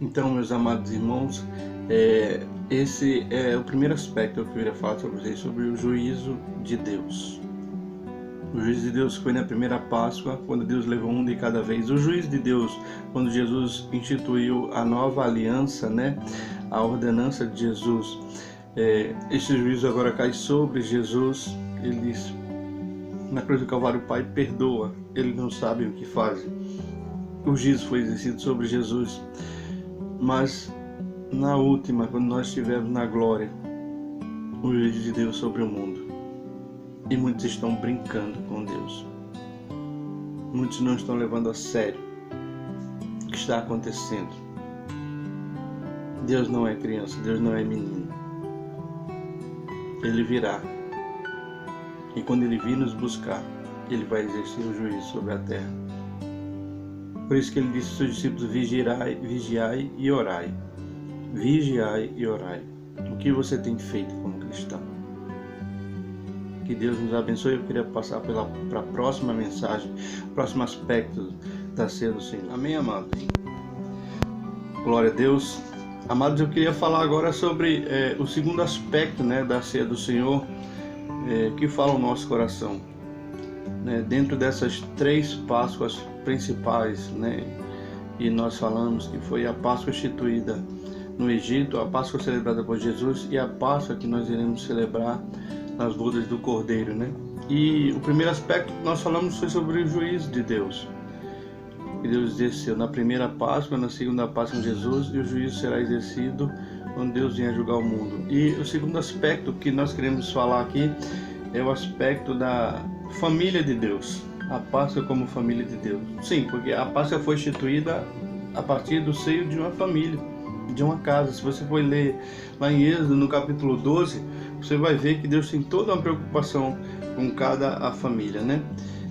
[SPEAKER 4] Então, meus amados irmãos, esse é o primeiro aspecto que eu queria falar sobre vocês, sobre o juízo de Deus. O juízo de Deus foi na primeira Páscoa, quando Deus levou um de cada vez. O juízo de Deus, quando Jesus instituiu a nova aliança, né? A ordenança de Jesus. Esse juízo agora cai sobre Jesus. Ele diz, na cruz do Calvário, o Pai perdoa, eles não sabem o que fazem. O juízo foi exercido sobre Jesus. Mas na última, quando nós estivermos na glória, o juízo de Deus sobre o mundo. E muitos estão brincando com Deus. Muitos não estão levando a sério o que está acontecendo. Deus não é criança, Deus não é menino. Ele virá. E quando Ele vir nos buscar, Ele vai exercer o juízo sobre a terra. Por isso que Ele disse aos seus discípulos, vigiai e orai. Vigiai e orai. O que você tem feito como cristão? Que Deus nos abençoe. Eu queria passar para a próxima mensagem, próximo aspecto da ceia do Senhor. Amém, amados? Glória a Deus. Amados, eu queria falar agora sobre o segundo aspecto, né, da ceia do Senhor, que fala o nosso coração. Dentro dessas 3 Páscoas principais, né, e nós falamos que foi a Páscoa instituída no Egito, a Páscoa celebrada por Jesus e a Páscoa que nós iremos celebrar nas bodas do Cordeiro, né? E o primeiro aspecto que nós falamos foi sobre o juízo de Deus. Que Deus exerceu na primeira Páscoa, na segunda Páscoa de Jesus, e o juízo será exercido quando Deus vier julgar o mundo. E o segundo aspecto que nós queremos falar aqui é o aspecto da família de Deus. A Páscoa como família de Deus. Sim, porque a Páscoa foi instituída a partir do seio de uma família, de uma casa. Se você for ler lá em Êxodo, no capítulo 12, você vai ver que Deus tem toda uma preocupação com cada família, né?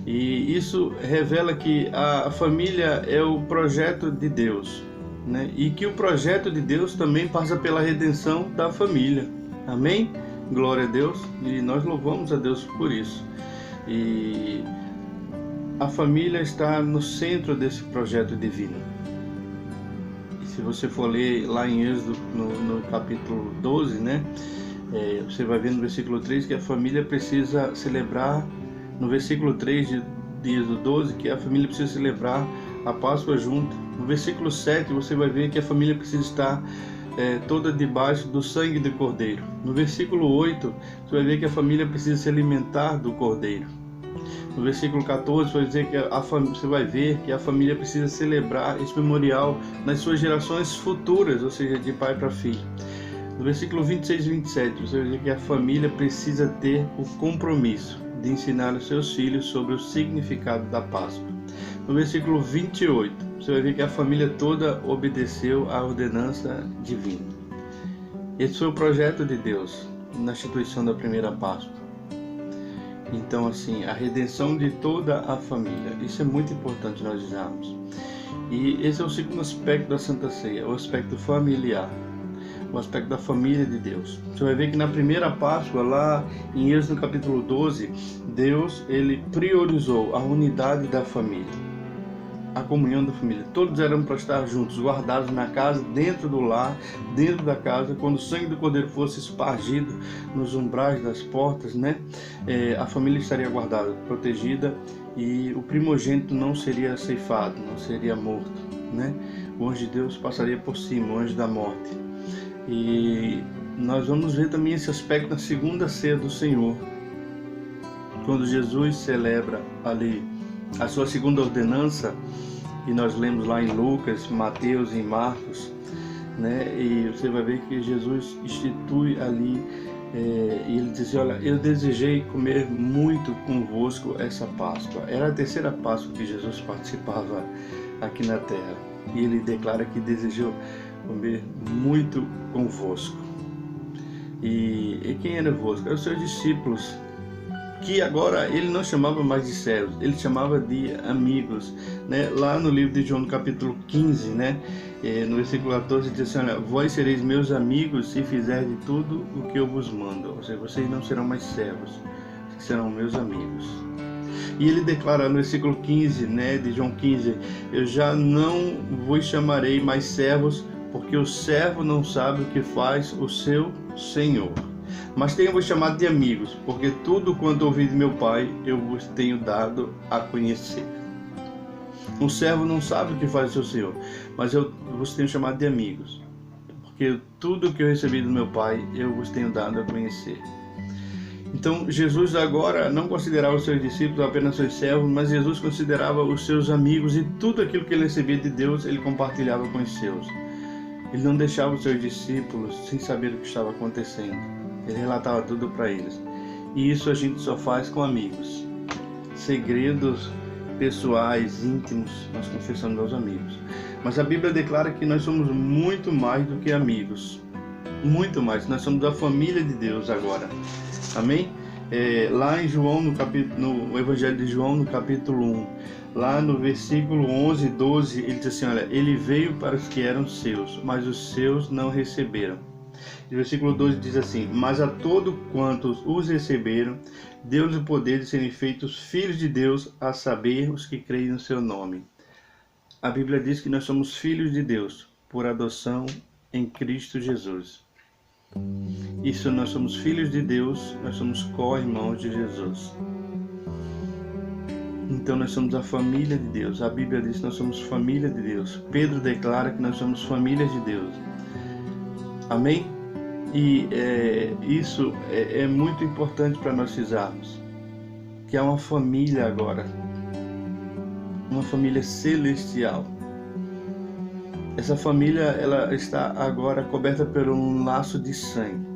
[SPEAKER 4] E isso revela que a família é o projeto de Deus, né? E que o projeto de Deus também passa pela redenção da família. Amém? Glória a Deus. E nós louvamos a Deus por isso. E a família está no centro desse projeto divino. E se você for ler lá em Êxodo, no capítulo 12, né? Você vai ver no versículo 3 que a família precisa celebrar, no versículo 3 de Êxodo 12, que a família precisa celebrar a Páscoa junto. No versículo 7 você vai ver que a família precisa estar toda debaixo do sangue do Cordeiro. No versículo 8 você vai ver que a família precisa se alimentar do Cordeiro. No versículo 14 você vai ver que a família precisa celebrar esse memorial nas suas gerações futuras, ou seja, de pai para filho. No versículo 26 e 27, você vai ver que a família precisa ter o compromisso de ensinar os seus filhos sobre o significado da Páscoa. No versículo 28, você vai ver que a família toda obedeceu à ordenança divina. Esse foi o projeto de Deus na instituição da primeira Páscoa. Então, assim, a redenção de toda a família. Isso é muito importante nós dizermos. E esse é o segundo aspecto da Santa Ceia, o aspecto familiar. O aspecto da família de Deus. Você vai ver que na primeira Páscoa, lá em Êxodo capítulo 12, Deus ele priorizou a unidade da família. a comunhão da família. Todos eram para estar juntos, guardados na casa, dentro do lar, dentro da casa. Quando o sangue do Cordeiro fosse espargido nos umbrais das portas, né? A família estaria guardada, protegida, e o primogênito não seria ceifado, não seria morto, né? O anjo de Deus passaria por cima, o anjo da morte. E nós vamos ver também esse aspecto na segunda ceia do Senhor, quando Jesus celebra ali a sua segunda ordenança, e nós lemos lá em Lucas, Mateus e Marcos, né? E você vai ver que Jesus institui ali, e ele diz: olha, eu desejei comer muito convosco essa Páscoa. Era a terceira Páscoa que Jesus participava aqui na terra, e ele declara que desejou comer muito convosco. E quem era convosco? Eram os seus discípulos, que agora ele não chamava mais de servos, ele chamava de amigos, né? Lá no livro de João, no capítulo 15, né? No versículo 14, diz assim: olha, vós sereis meus amigos se fizerdes tudo o que eu vos mando. Ou seja, vocês não serão mais servos, serão meus amigos. E ele declara no versículo 15, né, de João 15: eu já não vos chamarei mais servos, porque o servo não sabe o que faz o seu senhor. Mas tenho-vos chamado de amigos, porque tudo quanto ouvi de meu Pai, eu vos tenho dado a conhecer. Um servo não sabe o que faz o seu senhor, mas eu vos tenho chamado de amigos, porque tudo que eu recebi do meu Pai, eu vos tenho dado a conhecer. Então, Jesus agora não considerava os seus discípulos apenas seus servos, mas Jesus considerava os seus amigos, e tudo aquilo que ele recebia de Deus, ele compartilhava com os seus. Ele não deixava os seus discípulos sem saber o que estava acontecendo. Ele relatava tudo para eles. E isso a gente só faz com amigos. Segredos pessoais, íntimos, nós confessamos aos amigos. Mas a Bíblia declara que nós somos muito mais do que amigos. Muito mais. Nós somos da família de Deus agora. Amém? Lá em João, no Evangelho de João, no capítulo 1, lá no versículo 11 e 12, ele diz assim: olha, ele veio para os que eram seus, mas os seus não receberam. E o versículo 12 diz assim: mas a todo quantos os receberam, deu-lhes o poder de serem feitos filhos de Deus, a saber, os que creem no seu nome. A Bíblia diz que nós somos filhos de Deus por adoção em Cristo Jesus. Isso, nós somos filhos de Deus, nós somos co-irmãos de Jesus. Então nós somos a família de Deus. A Bíblia diz que nós somos família de Deus. Pedro declara que nós somos família de Deus. Amém? E isso é muito importante para nós frisarmos, que há uma família agora, uma família celestial. Essa família, ela está agora coberta por um laço de sangue.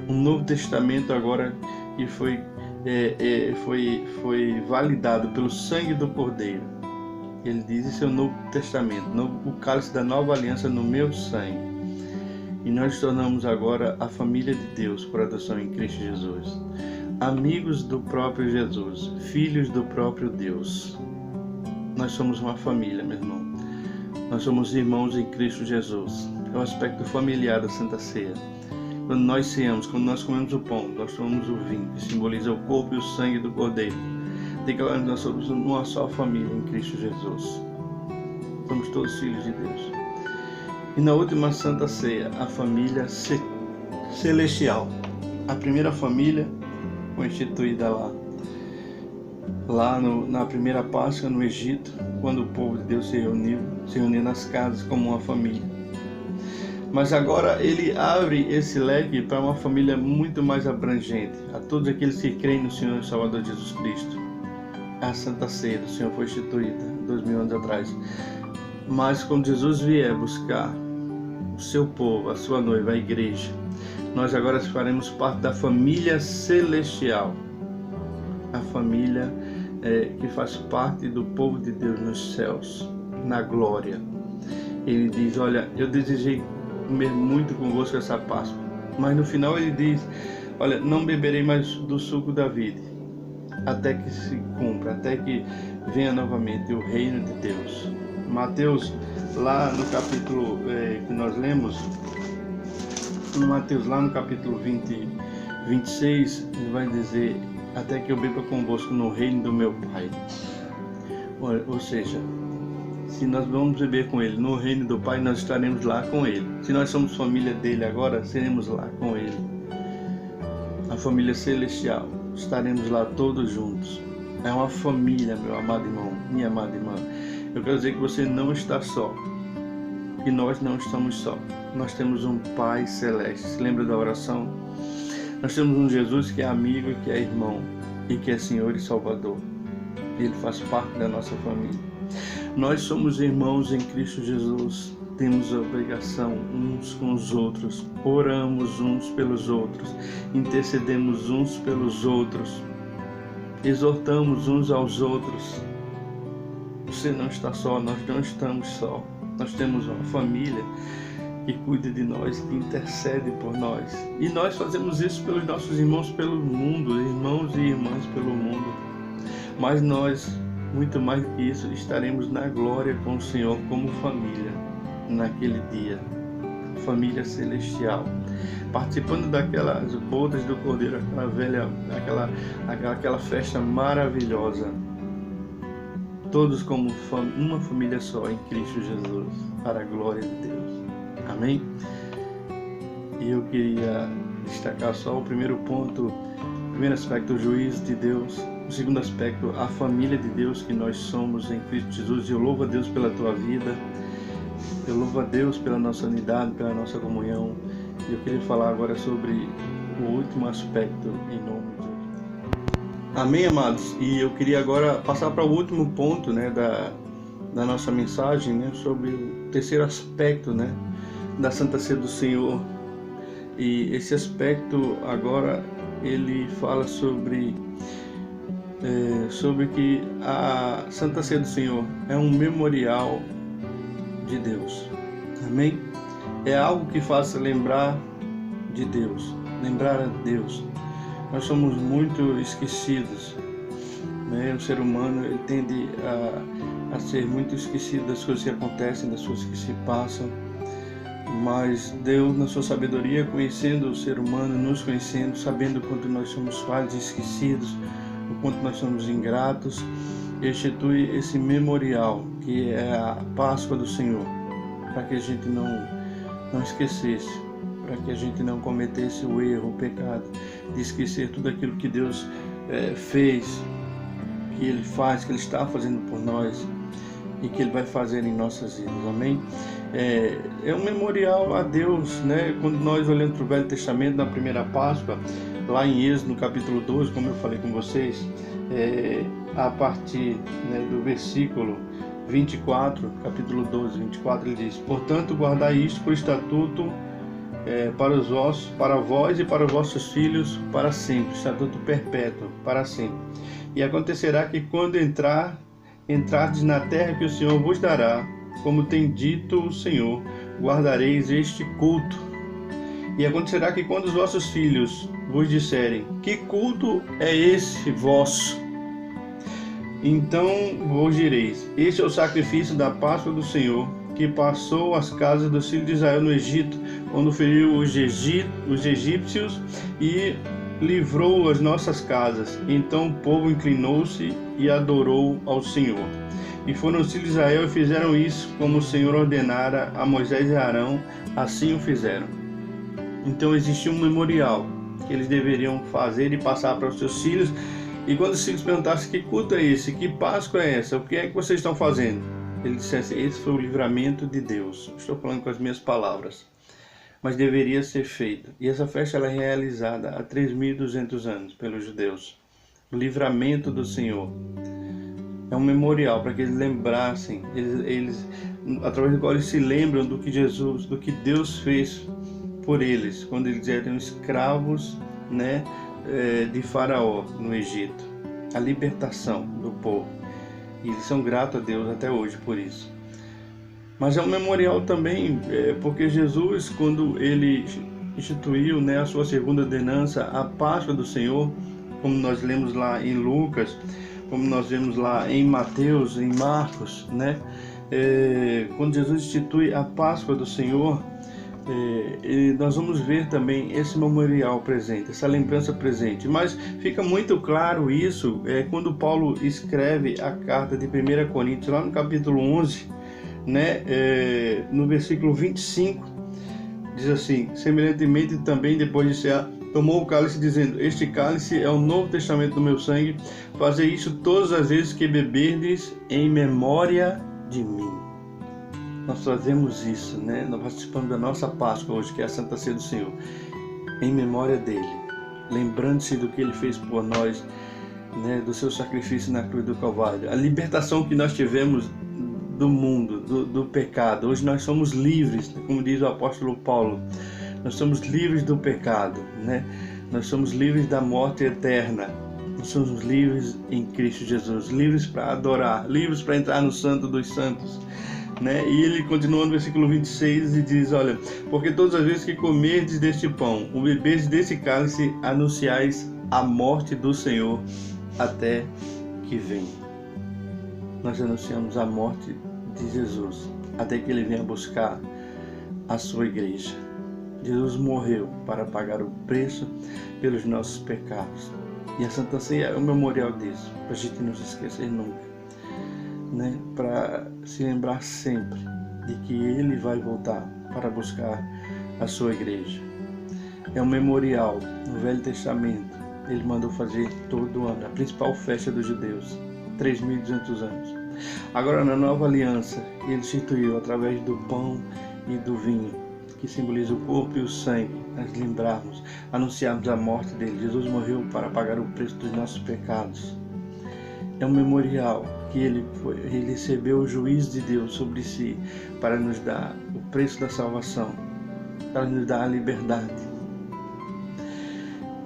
[SPEAKER 4] Um novo testamento agora que foi validado pelo sangue do Cordeiro. Ele diz: esse é o Novo Testamento, o cálice da nova aliança no meu sangue. E nós nos tornamos agora a família de Deus por adoção em Cristo Jesus. Amigos do próprio Jesus, filhos do próprio Deus. Nós somos uma família, meu irmão. Nós somos irmãos em Cristo Jesus. É o aspecto familiar da Santa Ceia. Quando nós ceamos, quando nós comemos o pão, nós tomamos o vinho, que simboliza o corpo e o sangue do Cordeiro. Declarando que nós somos uma só família em Cristo Jesus. Somos todos filhos de Deus. E na última Santa Ceia, a família celestial. A primeira família foi instituída lá na primeira Páscoa no Egito, quando o povo de Deus se reuniu nas casas como uma família. Mas agora ele abre esse leque para uma família muito mais abrangente, a todos aqueles que creem no Senhor e Salvador Jesus Cristo. A Santa Ceia do Senhor foi instituída 2000 anos atrás. Mas quando Jesus vier buscar o seu povo, a sua noiva, a igreja, nós agora faremos parte da família celestial, a família que faz parte do povo de Deus nos céus, na glória. Ele diz: olha, eu desejei comer muito convosco essa Páscoa, mas no final ele diz: olha, não beberei mais do suco da vide, até que se cumpra, até que venha novamente o reino de Deus. Mateus, lá no capítulo que nós lemos, Mateus lá no capítulo 26, ele vai dizer: até que eu beba convosco no reino do meu Pai. Ou seja, Se nós vamos viver com Ele no reino do Pai, nós estaremos lá com Ele. Se nós somos família dele agora, seremos lá com Ele. A família celestial, estaremos lá todos juntos. É uma família, meu amado irmão, minha amada irmã. Eu quero dizer que você não está só. E nós não estamos só. Nós temos um Pai celeste. Se lembra da oração? Nós temos um Jesus que é amigo e que é irmão. E que é Senhor e Salvador. Ele faz parte da nossa família. Nós somos irmãos em Cristo Jesus. Temos a obrigação uns com os outros. Oramos uns pelos outros. Intercedemos uns pelos outros. Exortamos uns aos outros. Você não está só, nós não estamos só. Nós temos uma família que cuida de nós, que intercede por nós. E nós fazemos isso pelos nossos irmãos pelo mundo, irmãos e irmãs pelo mundo. Mas nós, muito mais do que isso, estaremos na glória com o Senhor como família, naquele dia. Família celestial. Participando daquelas bodas do Cordeiro, aquela festa maravilhosa. Todos como uma família só em Cristo Jesus, para a glória de Deus. Amém? E eu queria destacar só o primeiro ponto, o primeiro aspecto, o juízo de Deus. O segundo aspecto, a família de Deus que nós somos em Cristo Jesus. Eu louvo a Deus pela tua vida. Eu louvo a Deus pela nossa unidade, pela nossa comunhão. E eu queria falar agora sobre o último aspecto em nome de Jesus. Amém, amados? E eu queria agora passar para o último ponto, né, da nossa mensagem, né, sobre o terceiro aspecto, né, da Santa Ceia do Senhor. E esse aspecto agora ele fala sobre que a Santa Ceia do Senhor é um memorial de Deus. Amém? É algo que faça lembrar de Deus, lembrar a Deus. Nós somos muito esquecidos, né? O ser humano ele tende a ser muito esquecido das coisas que acontecem, das coisas que se passam. Mas Deus, na sua sabedoria, conhecendo o ser humano, nos conhecendo, sabendo o quanto nós somos falhos e esquecidos, o quanto nós somos ingratos, institui esse memorial, que é a Páscoa do Senhor, para que a gente não esquecesse, para que a gente não cometesse o erro, o pecado, de esquecer tudo aquilo que Deus fez, que Ele faz, que Ele está fazendo por nós e que Ele vai fazer em nossas vidas. Amém? É um memorial a Deus, né? Quando nós olhamos para o Velho Testamento, na primeira Páscoa, lá em Êxodo, no capítulo 12, como eu falei com vocês, a partir, né, do versículo 24, capítulo 12, 24, ele diz: portanto, guardai isto por estatuto para vós e para os vossos filhos para sempre, estatuto perpétuo, para sempre. E acontecerá que quando entrardes na terra que o Senhor vos dará, como tem dito o Senhor, guardareis este culto. E acontecerá que quando os vossos filhos vos disserem: que culto é esse vosso? Então vos direis: este é o sacrifício da Páscoa do Senhor, que passou as casas dos filhos de Israel no Egito, quando feriu os egípcios e livrou as nossas casas. Então o povo inclinou-se e adorou ao Senhor. E foram os filhos de Israel e fizeram isso, como o Senhor ordenara a Moisés e Arão, assim o fizeram. Então existia um memorial que eles deveriam fazer e passar para os seus filhos. E quando os filhos perguntassem: que culto é esse? Que Páscoa é essa? O que é que vocês estão fazendo? Ele dissesse: esse foi o livramento de Deus. Estou falando com as minhas palavras. Mas deveria ser feito. E essa festa ela é realizada há 3.200 anos pelos judeus. O livramento do Senhor. É um memorial para que eles lembrassem, eles através do qual eles se lembram do que Jesus, do que Deus fez por eles, quando eles eram escravos, né, de Faraó no Egito. A libertação do povo. E eles são gratos a Deus até hoje por isso. Mas é um memorial também, porque Jesus, quando ele instituiu, né, a sua segunda ordenança, a Páscoa do Senhor, como nós lemos lá em Lucas, como nós vemos lá em Mateus, em Marcos, né? Quando Jesus institui a Páscoa do Senhor, nós vamos ver também esse memorial presente, essa lembrança presente. Mas fica muito claro isso quando Paulo escreve a carta de 1 Coríntios, lá no capítulo 11, né? No versículo 25, diz assim: semelhantemente também depois de cear, tomou o cálice, dizendo: este cálice é o novo testamento do meu sangue, fazei isso todas as vezes que beberdes em memória de mim. Nós fazemos isso, né? Nós participamos da nossa Páscoa hoje, que é a Santa Ceia do Senhor, em memória dele, lembrando-se do que ele fez por nós, né? Do seu sacrifício na cruz do Calvário, a libertação que nós tivemos do mundo, do pecado. Hoje nós somos livres, como diz o apóstolo Paulo, nós somos livres do pecado, né? Nós somos livres da morte eterna, nós somos livres em Cristo Jesus, livres para adorar, livres para entrar no Santo dos Santos, né? E ele continua no versículo 26 e diz: olha, porque todas as vezes que comerdes deste pão, ou beberdes desse cálice, anunciais a morte do Senhor até que venha. Nós anunciamos a morte de Jesus até que ele venha buscar a sua igreja. Jesus morreu para pagar o preço pelos nossos pecados. E a Santa Ceia é um memorial disso, para a gente não se esquecer nunca, né? Para se lembrar sempre de que ele vai voltar para buscar a sua igreja. É um memorial. No Velho Testamento ele mandou fazer todo ano, a principal festa dos judeus, 3.200 anos. Agora, na Nova Aliança, ele instituiu através do pão e do vinho, que simboliza o corpo e o sangue, nós lembrarmos, anunciarmos a morte dele. Jesus morreu para pagar o preço dos nossos pecados. É um memorial que ele recebeu o juízo de Deus sobre si para nos dar o preço da salvação, para nos dar a liberdade.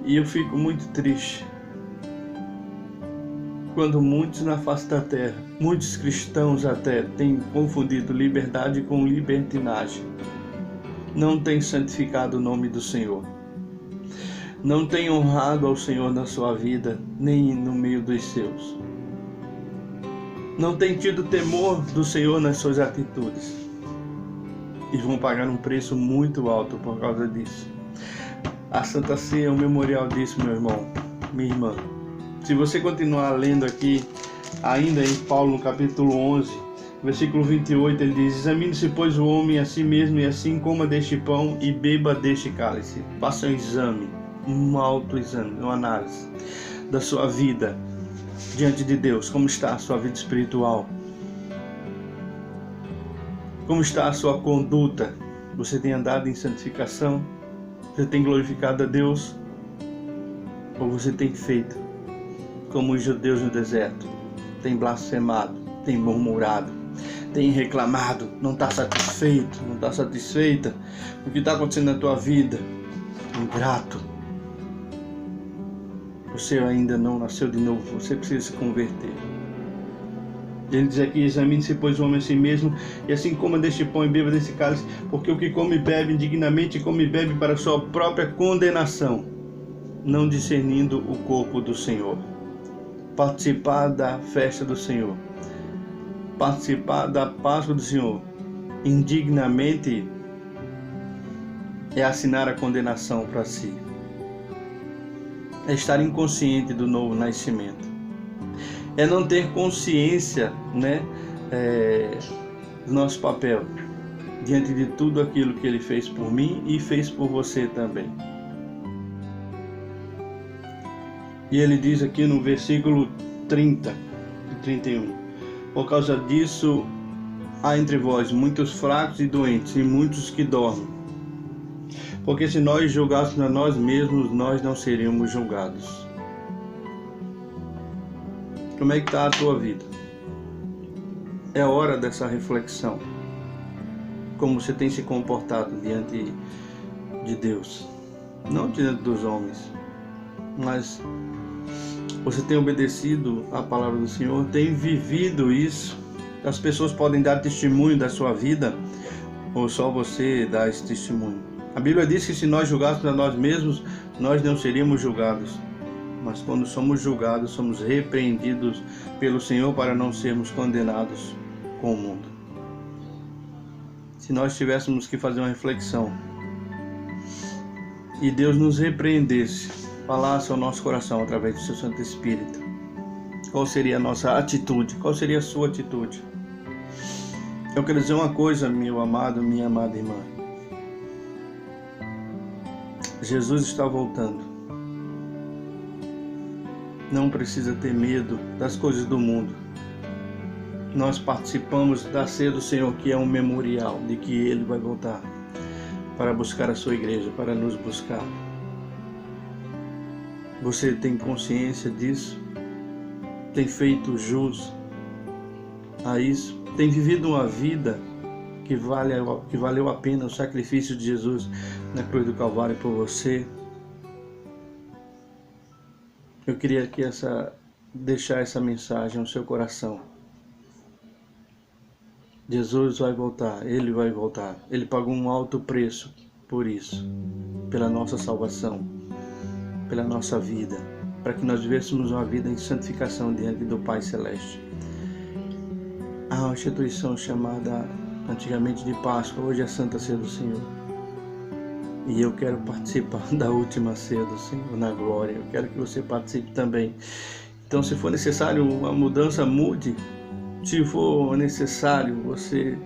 [SPEAKER 4] E eu fico muito triste quando muitos na face da terra, muitos cristãos até, têm confundido liberdade com libertinagem. Não têm santificado o nome do Senhor. Não têm honrado ao Senhor na sua vida, nem no meio dos seus. Não têm tido temor do Senhor nas suas atitudes. E vão pagar um preço muito alto por causa disso. A Santa Ceia é um memorial disso, meu irmão, minha irmã. Se você continuar lendo aqui, ainda em Paulo, no capítulo 11, versículo 28, ele diz: examine-se, pois, o homem a si mesmo, e assim coma deste pão e beba deste cálice. Faça um exame, um autoexame, uma análise da sua vida diante de Deus. Como está a sua vida espiritual? Como está a sua conduta? Você tem andado em santificação? Você tem glorificado a Deus? Ou você tem feito como os judeus no deserto? Tem blasfemado, tem murmurado, tem reclamado, não está satisfeito, não está satisfeita com o que está acontecendo na tua vida? Ingrato. Você ainda não nasceu de novo, você precisa se converter. Ele diz aqui: examine-se, pois, o homem a si mesmo, e assim coma deste pão e beba desse cálice, porque o que come e bebe indignamente, come e bebe para sua própria condenação, não discernindo o corpo do Senhor. Participar da festa do Senhor, participar da Páscoa do Senhor indignamente, é assinar a condenação para si, é estar inconsciente do novo nascimento, é não ter consciência, né, do nosso papel diante de tudo aquilo que ele fez por mim e fez por você também. E ele diz aqui no versículo 30 e 31: por causa disso há entre vós muitos fracos e doentes, e muitos que dormem. Porque se nós julgássemos a nós mesmos, nós não seríamos julgados. Como é que está a tua vida? É hora dessa reflexão. Como você tem se comportado diante de Deus, não diante dos homens, mas você tem obedecido a palavra do Senhor, tem vivido isso? As pessoas podem dar testemunho da sua vida, ou só você dá esse testemunho? A Bíblia diz que se nós julgássemos a nós mesmos, nós não seríamos julgados. Mas quando somos julgados, somos repreendidos pelo Senhor para não sermos condenados com o mundo. Se nós tivéssemos que fazer uma reflexão e Deus nos repreendesse, falasse ao nosso coração através do seu Santo Espírito, qual seria a nossa atitude? Qual seria a sua atitude? Eu quero dizer uma coisa, meu amado, minha amada irmã. Jesus está voltando. Não precisa ter medo das coisas do mundo. Nós participamos da ceia do Senhor, que é um memorial de que Ele vai voltar para buscar a sua igreja, para nos buscar. Você tem consciência disso? Tem feito jus a isso? Tem vivido uma vida que valeu a pena o sacrifício de Jesus na cruz do Calvário por você? Eu queria aqui deixar essa mensagem no seu coração. Jesus vai voltar, Ele vai voltar. Ele pagou um alto preço por isso, pela nossa salvação, pela nossa vida, para que nós vivêssemos uma vida em santificação diante do Pai Celeste. Há uma instituição chamada antigamente de Páscoa, hoje é Santa Ceia do Senhor. E eu quero participar da última ceia do Senhor na glória. Eu quero que você participe também. Então, se for necessário uma mudança, mude. Se for necessário você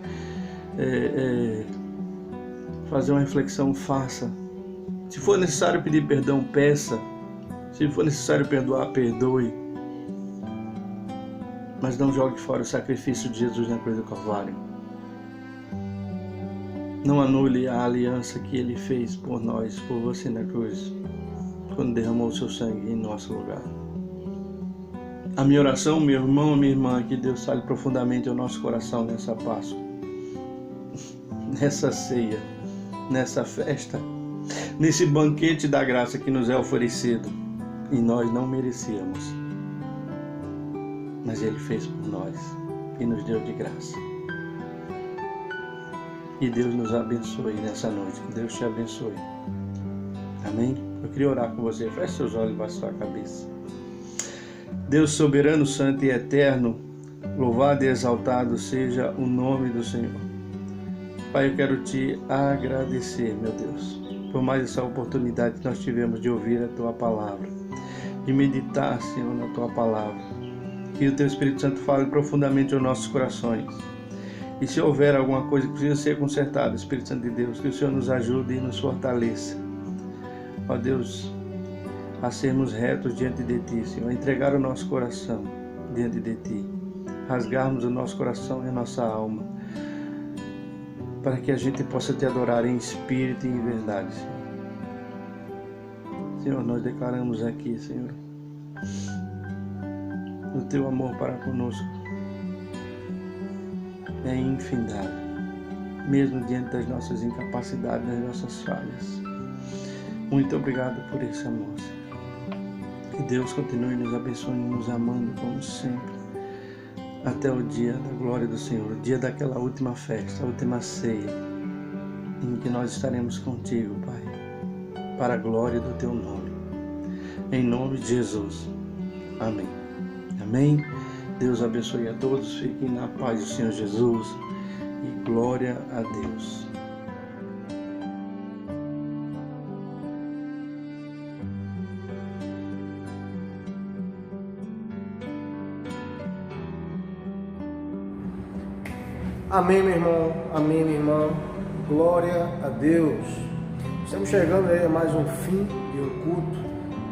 [SPEAKER 4] fazer uma reflexão, faça. Se for necessário pedir perdão, peça. Se for necessário perdoar, perdoe. Mas não jogue fora o sacrifício de Jesus na cruz do Calvário. Não anule a aliança que Ele fez por nós, por você na cruz, quando derramou o seu sangue em nosso lugar. A minha oração, meu irmão, minha irmã, que Deus fale profundamente ao nosso coração nessa Páscoa, nessa ceia, nessa festa, nesse banquete da graça que nos é oferecido e nós não merecíamos, mas Ele fez por nós e nos deu de graça. Que Deus nos abençoe nessa noite, que Deus te abençoe. Amém? Eu queria orar com você. Feche seus olhos e baixe sua cabeça. Deus soberano, santo e eterno, louvado e exaltado seja o nome do Senhor. Pai, eu quero te agradecer, meu Deus, por mais essa oportunidade que nós tivemos de ouvir a Tua palavra, de meditar, Senhor, na Tua palavra. Que o Teu Espírito Santo fale profundamente aos nossos corações. E se houver alguma coisa que precisa ser consertada, Espírito Santo de Deus, que o Senhor nos ajude e nos fortaleça. Ó Deus, a sermos retos diante de Ti, Senhor, a entregar o nosso coração diante de Ti, rasgarmos o nosso coração e a nossa alma, para que a gente possa Te adorar em espírito e em verdade, Senhor. Senhor, nós declaramos aqui, Senhor, o Teu amor para conosco é infindável, mesmo diante das nossas incapacidades, das nossas falhas. Muito obrigado por esse amor, Senhor. Que Deus continue nos abençoando e nos amando como sempre, até o dia da glória do Senhor, o dia daquela última festa, a última ceia, em que nós estaremos contigo, Pai, para a glória do Teu nome. Em nome de Jesus. Amém. Amém. Deus abençoe a todos, fiquem na paz do Senhor Jesus e glória a Deus.
[SPEAKER 1] Amém, meu irmão, amém, minha irmã, glória a Deus. Estamos chegando aí a mais um fim de um culto,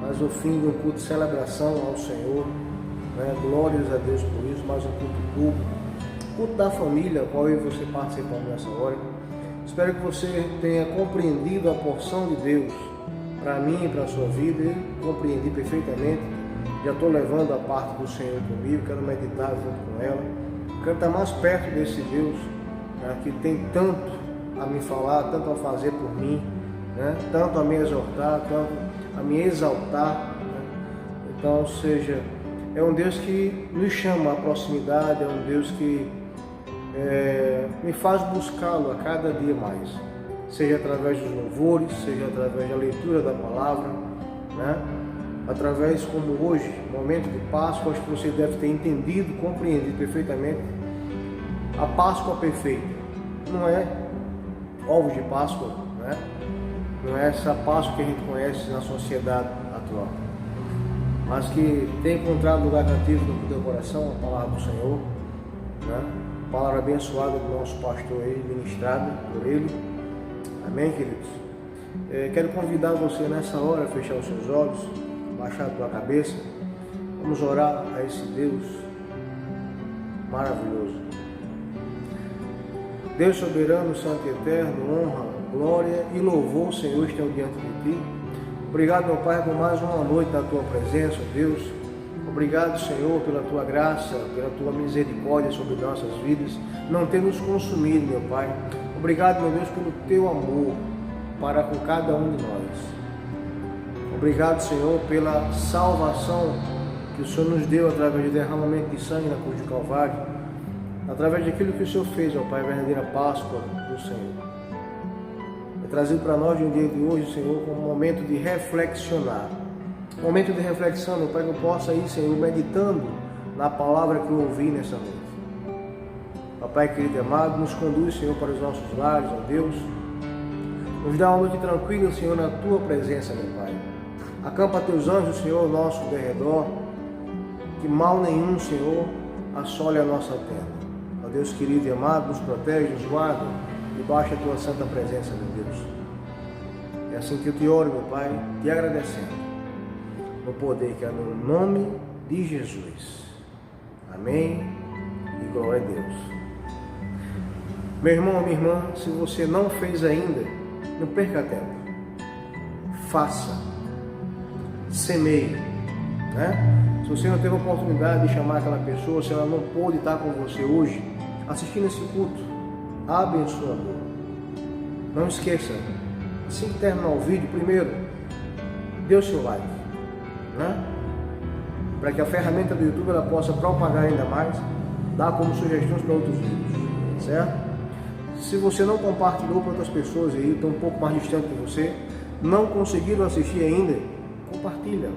[SPEAKER 1] mais um fim de um culto de celebração ao Senhor. Glórias a Deus por isso, mais um culto público, culto da família, qual eu e você participamos nessa hora. Espero que você tenha compreendido a porção de Deus para mim e para a sua vida. Eu compreendi perfeitamente, já estou levando a parte do Senhor comigo, quero meditar junto com ela, quero estar mais perto desse Deus, que tem tanto a me falar, tanto a fazer por mim, tanto a me exortar, tanto a me exaltar. Então, seja... É um Deus que nos chama à proximidade, é um Deus que me faz buscá-lo a cada dia mais, seja através dos louvores, seja através da leitura da palavra, através como hoje, momento de Páscoa. Acho que você deve ter entendido, compreendido perfeitamente a Páscoa perfeita. Não é ovos de Páscoa, não é essa Páscoa que a gente conhece na sociedade atual, mas que tem encontrado lugar cativo no teu coração, a palavra do Senhor, palavra abençoada do nosso pastor aí, ministrada por ele. Amém, queridos? Quero convidar você nessa hora a fechar os seus olhos, baixar a tua cabeça. Vamos orar a esse Deus maravilhoso. Deus soberano, santo e eterno, honra, glória e louvor, Senhor, estão diante de Ti. Obrigado, meu Pai, por mais uma noite na Tua presença, Deus. Obrigado, Senhor, pela Tua graça, pela Tua misericórdia sobre nossas vidas, não ter nos consumido, meu Pai. Obrigado, meu Deus, pelo Teu amor para com cada um de nós. Obrigado, Senhor, pela salvação que o Senhor nos deu através do derramamento de sangue na cruz do Calvário, através daquilo que o Senhor fez, meu Pai, a verdadeira Páscoa do Senhor. É trazido para nós no dia de hoje, Senhor, como um momento de reflexionar. Um momento de reflexão, meu Pai, que eu possa ir, Senhor, meditando na palavra que eu ouvi nessa noite. Papai querido e amado, nos conduz, Senhor, para os nossos lares, ó Deus. Nos dá uma noite tranquila, Senhor, na Tua presença, meu Pai. Acampa Teus anjos, Senhor, ao nosso derredor, que mal nenhum, Senhor, assole a nossa terra. Ó Deus querido e amado, nos protege, nos guarda, debaixo da Tua santa presença, meu Deus. É assim que eu te oro, meu Pai, te agradecendo, no poder que é no nome de Jesus. Amém e glória a Deus. Meu irmão, minha irmã, se você não fez ainda, não perca tempo. Faça. Semeie. Né? Se você não teve a oportunidade de chamar aquela pessoa, se ela não pôde estar com você hoje, assistindo esse culto abençoador. Não esqueça, assim que terminar o vídeo, primeiro, dê o seu like. Né? Para que a ferramenta do YouTube ela possa propagar ainda mais, dar como sugestões para outros vídeos, certo? Se você não compartilhou para outras pessoas aí, estão um pouco mais distantes de você, não conseguiram assistir ainda, compartilha,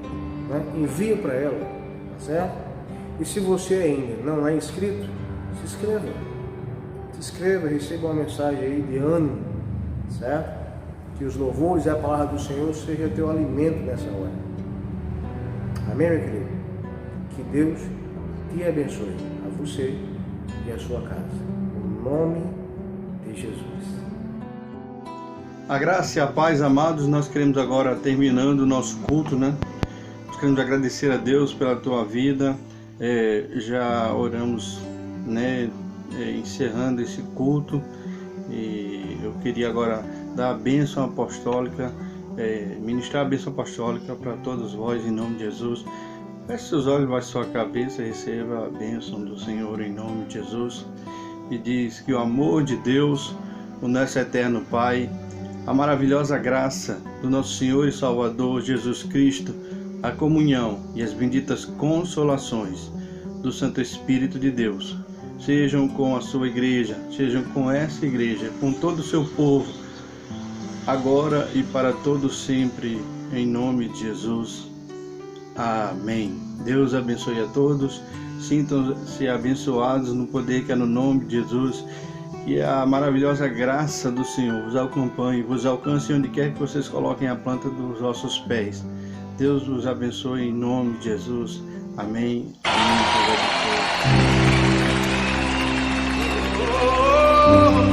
[SPEAKER 1] né? Envia para ela, tá certo? E se você ainda não é inscrito, se inscreva. Se inscreva, receba uma mensagem aí de ânimo, certo? Que os louvores e a palavra do Senhor seja teu alimento nessa hora. Amém, meu querido? Que Deus te abençoe, a você e a sua casa. Em nome de Jesus.
[SPEAKER 4] A graça e a paz, amados, nós queremos agora, terminando o nosso culto, né? Nós queremos agradecer a Deus pela tua vida. Já oramos, né? Encerrando esse culto. E eu queria agora dar a bênção apostólica, ministrar a bênção apostólica para todos vós, em nome de Jesus. Feche seus olhos, baixe sua cabeça e receba a bênção do Senhor em nome de Jesus. E diz que o amor de Deus, o nosso eterno Pai, a maravilhosa graça do nosso Senhor e Salvador Jesus Cristo, a comunhão e as benditas consolações do Santo Espírito de Deus sejam com a sua igreja, sejam com essa igreja, com todo o seu povo, agora e para todo sempre, em nome de Jesus. Amém. Deus abençoe a todos. Sintam-se abençoados no poder que é no nome de Jesus. Que a maravilhosa graça do Senhor vos acompanhe, vos alcance onde quer que vocês coloquem a planta dos vossos pés. Deus vos abençoe em nome de Jesus. Amém. Amém. Deus abençoe.